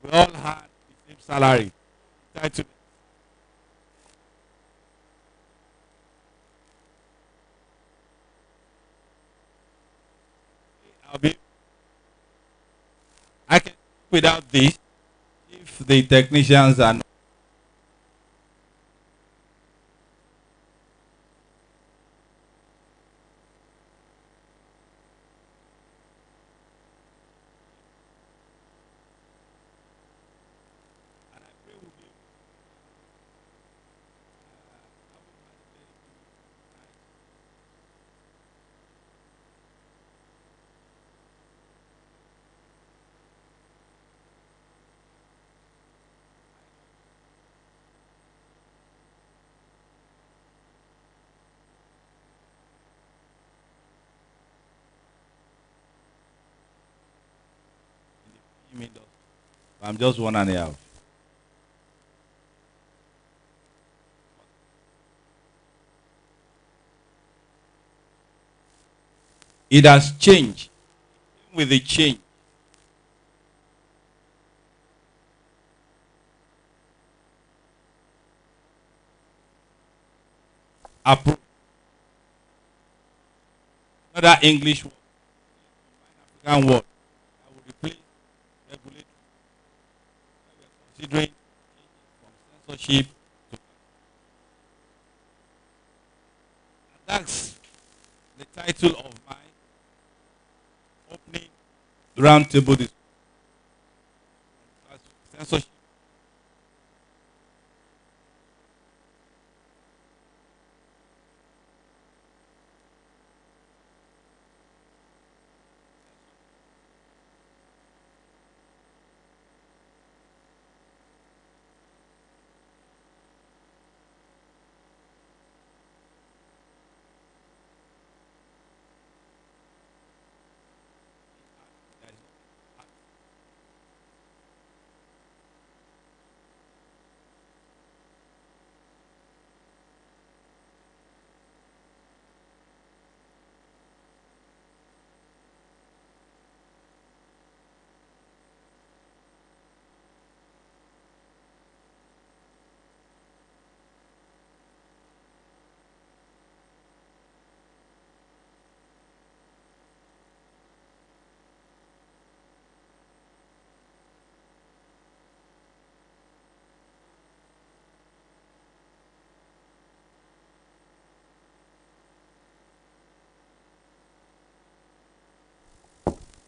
we all had the same salary. Title. I'll be. I can without this if the technicians are not. And I pray we'll be able to have I'm just 1.5. It has changed. With the change, approve another English word, African word that will replace regulatory. We are considering from censorship to, and that's the title of my opening roundtable discussion. Censorship.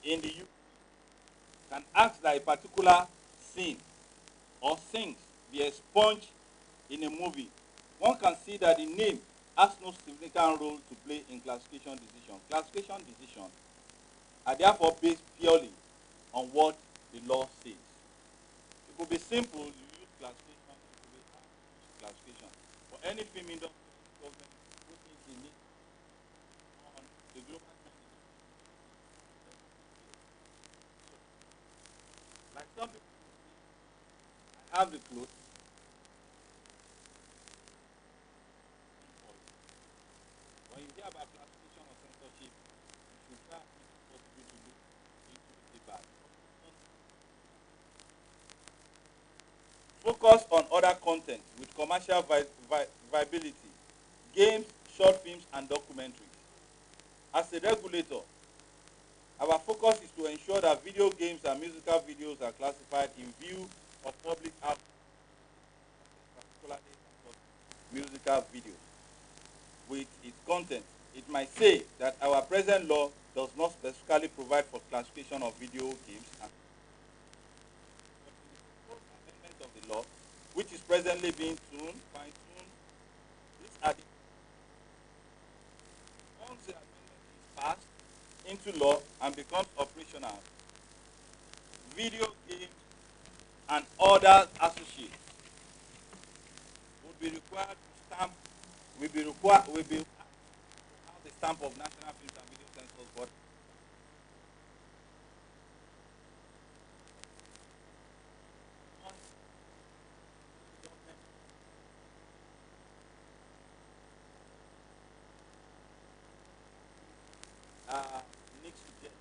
In the UK, can ask that a particular scene or things be expunged in a movie, one can see that the name has no significant role to play in classification decision. Classification decision are therefore based purely on what the law says. It could be simple, you use classification, it could be hard, you use classification. For any film industry, government put things in it on the global trend. Like some people, I have the clothes. When you hear about classification or censorship, you should try as much as possible to look into the bad. Focus on other content with commercial viability, games, short films, and documentaries. As a regulator, our focus is to ensure that video games and musical videos are classified in view of public outcome, particularly musical videos. With its content, it might say that our present law does not specifically provide for classification of video games and amendment of the law, which is presently being fine-tuned. These are the once the amendment is passed into law and becomes operational, video games and other associates would be required to stamp, will be have the stamp of National Films and Video Censors Board. Needs to get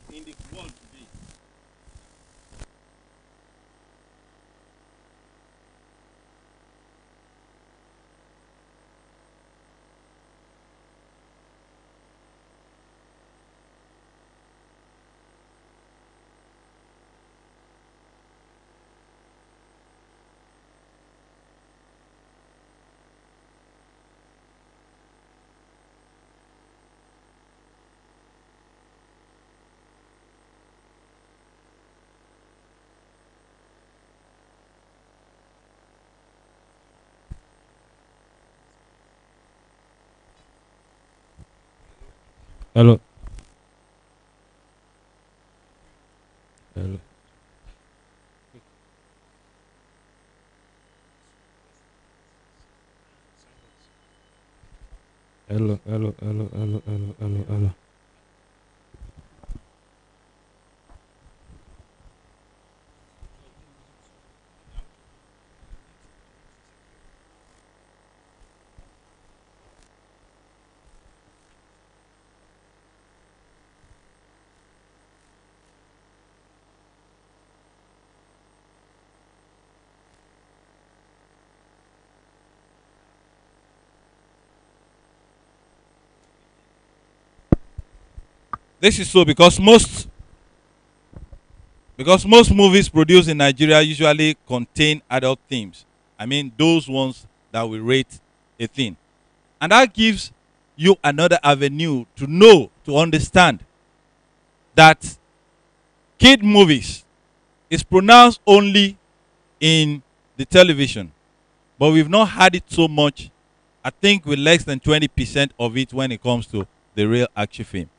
in the world today. Hello. Hello. Hello. Hello. Hello. Hello. Hello. Hello. Hello. This is so because most movies produced in Nigeria usually contain adult themes. I mean, those ones that we rate a thing. And that gives you another avenue to know, to understand that kid movies is pronounced only in the television, but we've not had it so much. I think with less than 20% of it when it comes to the real action film,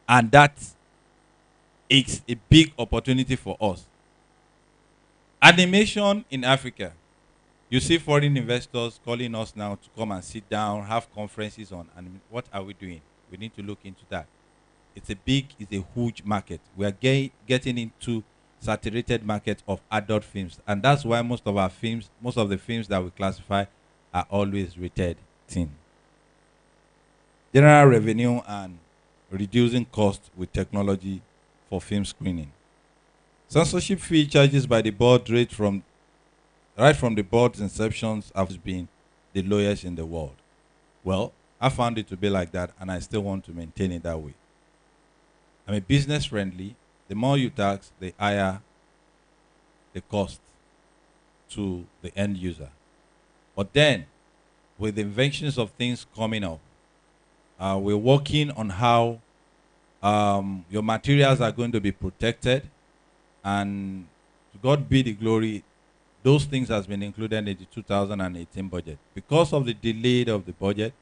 and that is a big opportunity for us. Animation in Africa. You see foreign investors calling us now to come and sit down, have conferences on, and what are we doing? We need to look into that. It's a huge market. We are getting into saturated market of adult films, and that's why most of the films that we classify are always rated teen. General revenue and reducing cost with technology for film screening. Censorship fee charges by the board right from the board's inceptions have been the lowest in the world. Well, I found it to be like that, and I still want to maintain it that way. I mean, business friendly. The more you tax, the higher the cost to the end user. But then, with the inventions of things coming up, we're working on how your materials are going to be protected, and to God be the glory, those things has been included in the 2018 budget. Because of the delay of the budget,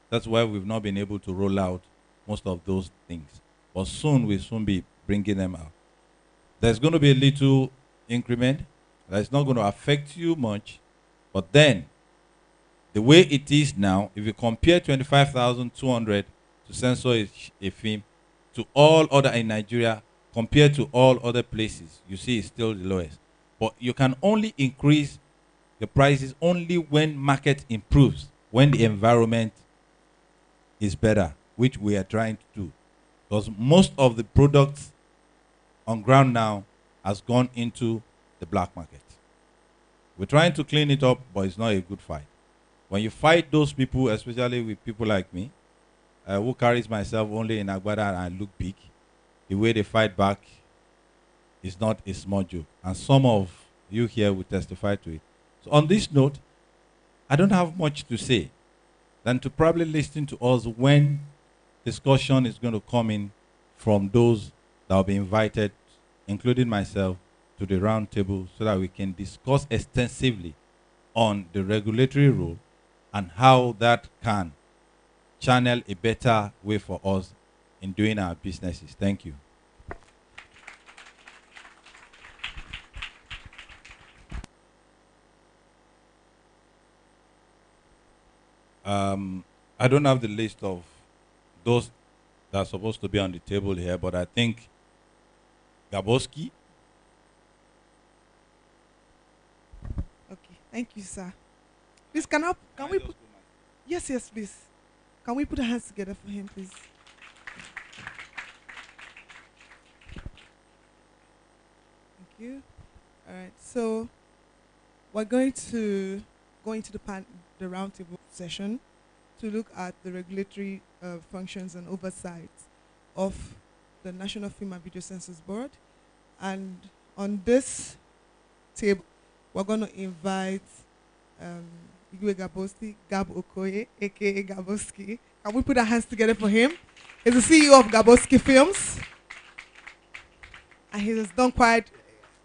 that's why we've not been able to roll out most of those things. But soon, we'll soon be bringing them out. There's going to be a little increment that's not going to affect you much, but then the way it is now, if you compare 25,200 to censor a film to all other in Nigeria, compared to all other places, you see it's still the lowest. But you can only increase the prices only when market improves, when the environment is better, which we are trying to do. Because most of the products on ground now has gone into the black market. We're trying to clean it up, but it's not a good fight. When you fight those people, especially with people like me, who carries myself only in Agbada and I look big, the way they fight back is not a small joke. And some of you here will testify to it. So on this note, I don't have much to say than to probably listen to us when discussion is going to come in from those that will be invited, including myself, to the round table so that we can discuss extensively on the regulatory role and how that can channel a better way for us in doing our businesses. Thank you. I don't have the list of those that are supposed to be on the table here, but I think Gaboski. Okay, thank you, sir. Please, can we put, yes, yes, please. Can we put our hands together for him, please? Thank you. All right, so we're going to go into the roundtable session to look at the regulatory functions and oversight of the National Film and Video Censors Board. And on this table, we're going to invite Igwe Gaboski, Gab Okoye, aka Gaboski. Can we put our hands together for him? He's the CEO of Gaboski Films. And he has done quite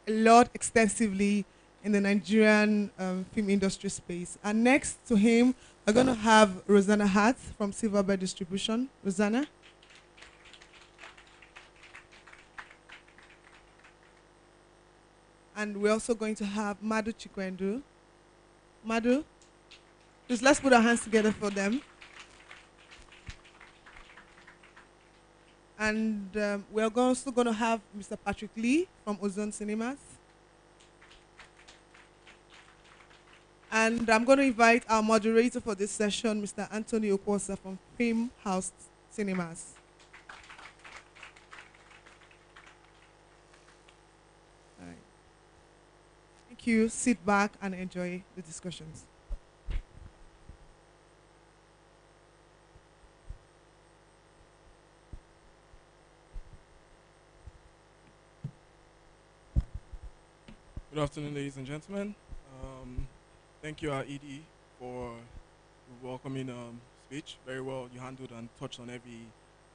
a lot extensively in the Nigerian film industry space. And next to him, we're going to have Rosanna Hart from Silverbird Distribution. Rosanna. And we're also going to have Madu Chikwendu. Madu, please let's put our hands together for them. And we're also going to have Mr. Patrick Lee from Ozone Cinemas. And I'm going to invite our moderator for this session, Mr. Anthony Okwosa from Film House Cinemas. All right. Thank you. Sit back and enjoy the discussions. Good afternoon, ladies and gentlemen. Thank you, our ED, for the welcoming speech. Very well, you handled and touched on every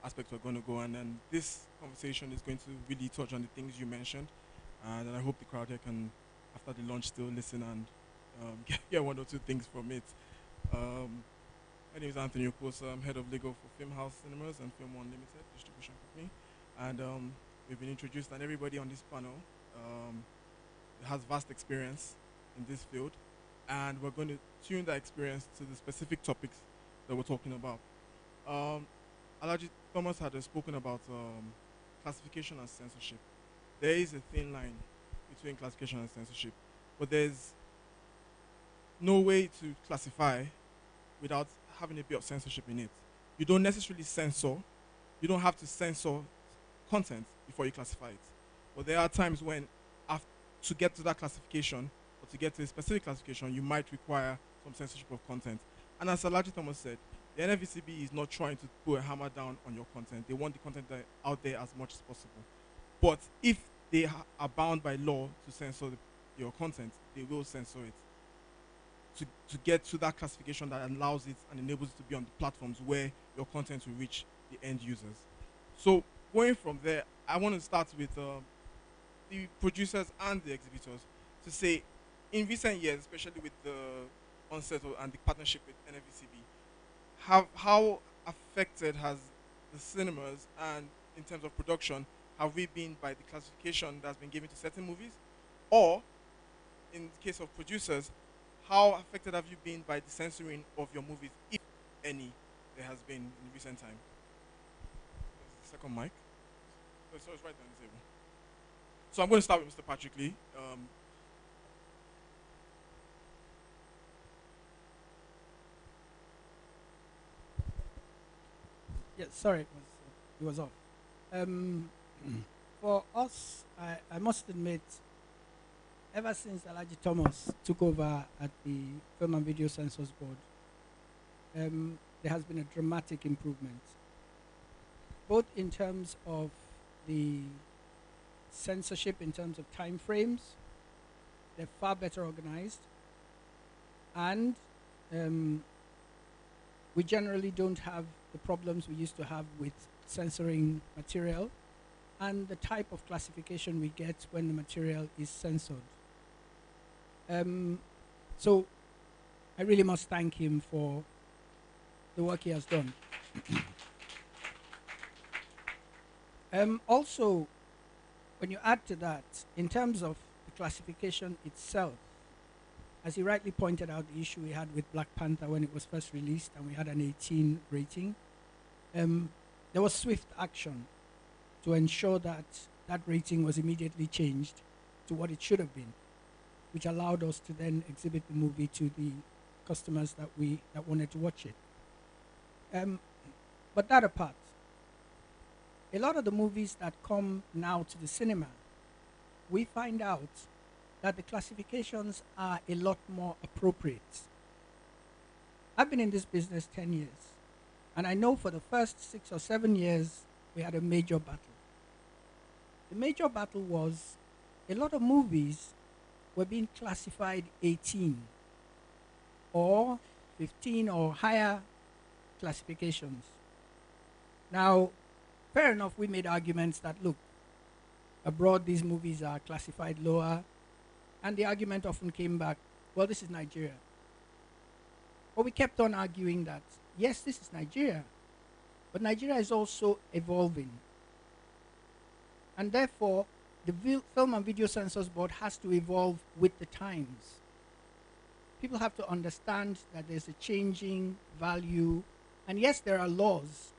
aspect we're going to go. And then this conversation is going to really touch on the things you mentioned. And then I hope the crowd here can, after the launch, still listen and get one or two things from it. Um, my name is Anthony Okosa. I'm head of legal for Film House Cinemas and Film One Limited distribution company. And we've been introduced, and everybody on this panel um, has vast experience in this field. And we're going to tune that experience to the specific topics that we're talking about. Um, Alaji Thomas had spoken about classification and censorship. There is a thin line between classification and censorship, but there's no way to classify without having a bit of censorship in it. You don't necessarily censor. You don't have to censor content before you classify it. But there are times when, to get to that classification or to get to a specific classification, you might require some censorship of content. And as Alaji Thomas said, the NFVCB is not trying to put a hammer down on your content. They want the content out there as much as possible. But if they are bound by law to censor your content, they will censor it to get to that classification that allows it and enables it to be on the platforms where your content will reach the end users. So going from there, I want to start with the producers and the exhibitors to say, in recent years, especially with the onset and the partnership with NFVCB, how affected has the cinemas and in terms of production have we been by the classification that's been given to certain movies? Or, in the case of producers, how affected have you been by the censoring of your movies, if any, there has been in recent time? There's the second mic. So it's right on the table. So I'm going to start with Mr. Patrick Lee. Yeah, sorry, it was off. For us, I must admit, ever since Alaji Thomas took over at the Film and Video Censors Board, there has been a dramatic improvement, both in terms of the censorship, in terms of time frames. They're far better organized, and we generally don't have the problems we used to have with censoring material and the type of classification we get when the material is censored. So I really must thank him for the work he has done. Also, when you add to that, in terms of the classification itself, as he rightly pointed out, the issue we had with Black Panther when it was first released and we had an 18 rating, there was swift action to ensure that that rating was immediately changed to what it should have been, which allowed us to then exhibit the movie to the customers that wanted to watch it. But that apart, a lot of the movies that come now to the cinema, we find out that the classifications are a lot more appropriate. I've been in this business 10 years, and I know for the first 6 or 7 years, we had a major battle. The major battle was a lot of movies were being classified 18 or 15 or higher classifications. Now, fair enough, we made arguments that, look, abroad these movies are classified lower, and the argument often came back, well, this is Nigeria. But we kept on arguing that, yes, this is Nigeria, but Nigeria is also evolving. And therefore, the Film and Video Censors Board has to evolve with the times. People have to understand that there's a changing value, and yes, there are laws,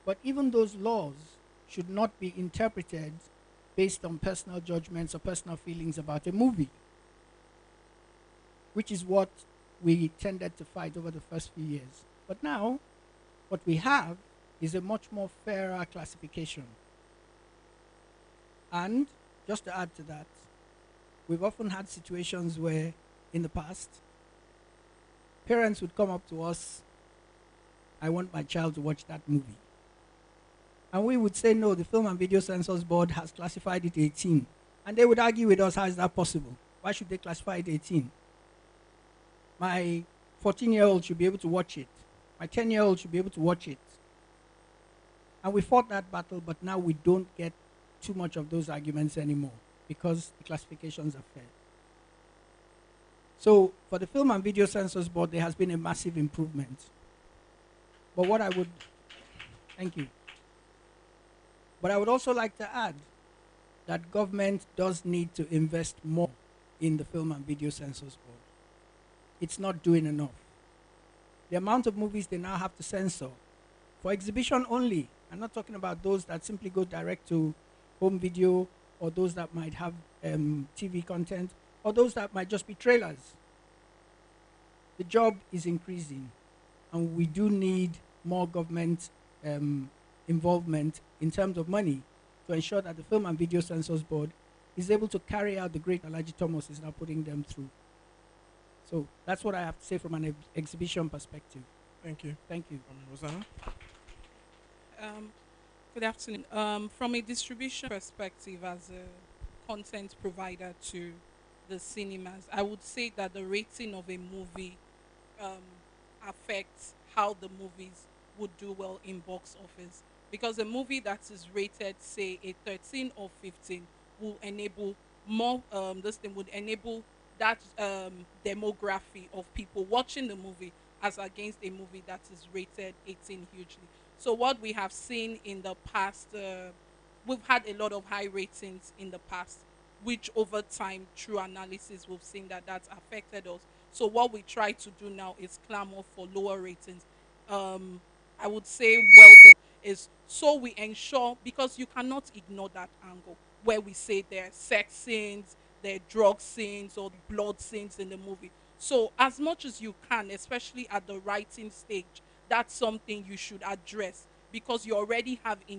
but even those laws should not be interpreted based on personal judgments or personal feelings about a movie, which is what we tended to fight over the first few years. But now, what we have is a much more fairer classification. And just to add to that, we've often had situations where, in the past, parents would come up to us, I want my child to watch that movie. And we would say, no, the Film and Video Censors Board has classified it 18. And they would argue with us, how is that possible? Why should they classify it 18? My 14-year-old should be able to watch it. My 10-year-old should be able to watch it. And we fought that battle, but now we don't get too much of those arguments anymore because the classifications are fair. So for the Film and Video Censors Board, there has been a massive improvement. But what I would, thank you. But I would also like to add that government does need to invest more in the Film and Video Censors Board. It's not doing enough. The amount of movies they now have to censor for exhibition only, I'm not talking about those that simply go direct to home video or those that might have TV content or those that might just be trailers. The job is increasing and we do need more government involvement in terms of money to ensure that the Film and Video Censors Board is able to carry out the great Alaji Thomas is now putting them through. So that's what I have to say from an exhibition perspective. Thank you. Thank you. Rosanna? Good afternoon. From a distribution perspective, as a content provider to the cinemas, I would say that the rating of a movie um, affects how the movies would do well in box office. Because a movie that is rated, say, a 13 or 15, will enable more. This thing would enable that demography of people watching the movie as against a movie that is rated 18 hugely. So what we have seen in the past, we've had a lot of high ratings in the past, which over time, through analysis, we've seen that that's affected us. So what we try to do now is clamor for lower ratings. I would say, well done, is so we ensure, because you cannot ignore that angle where we say there are sex scenes, there are drug scenes, or blood scenes in the movie. So as much as you can, especially at the writing stage, that's something you should address because you already have enough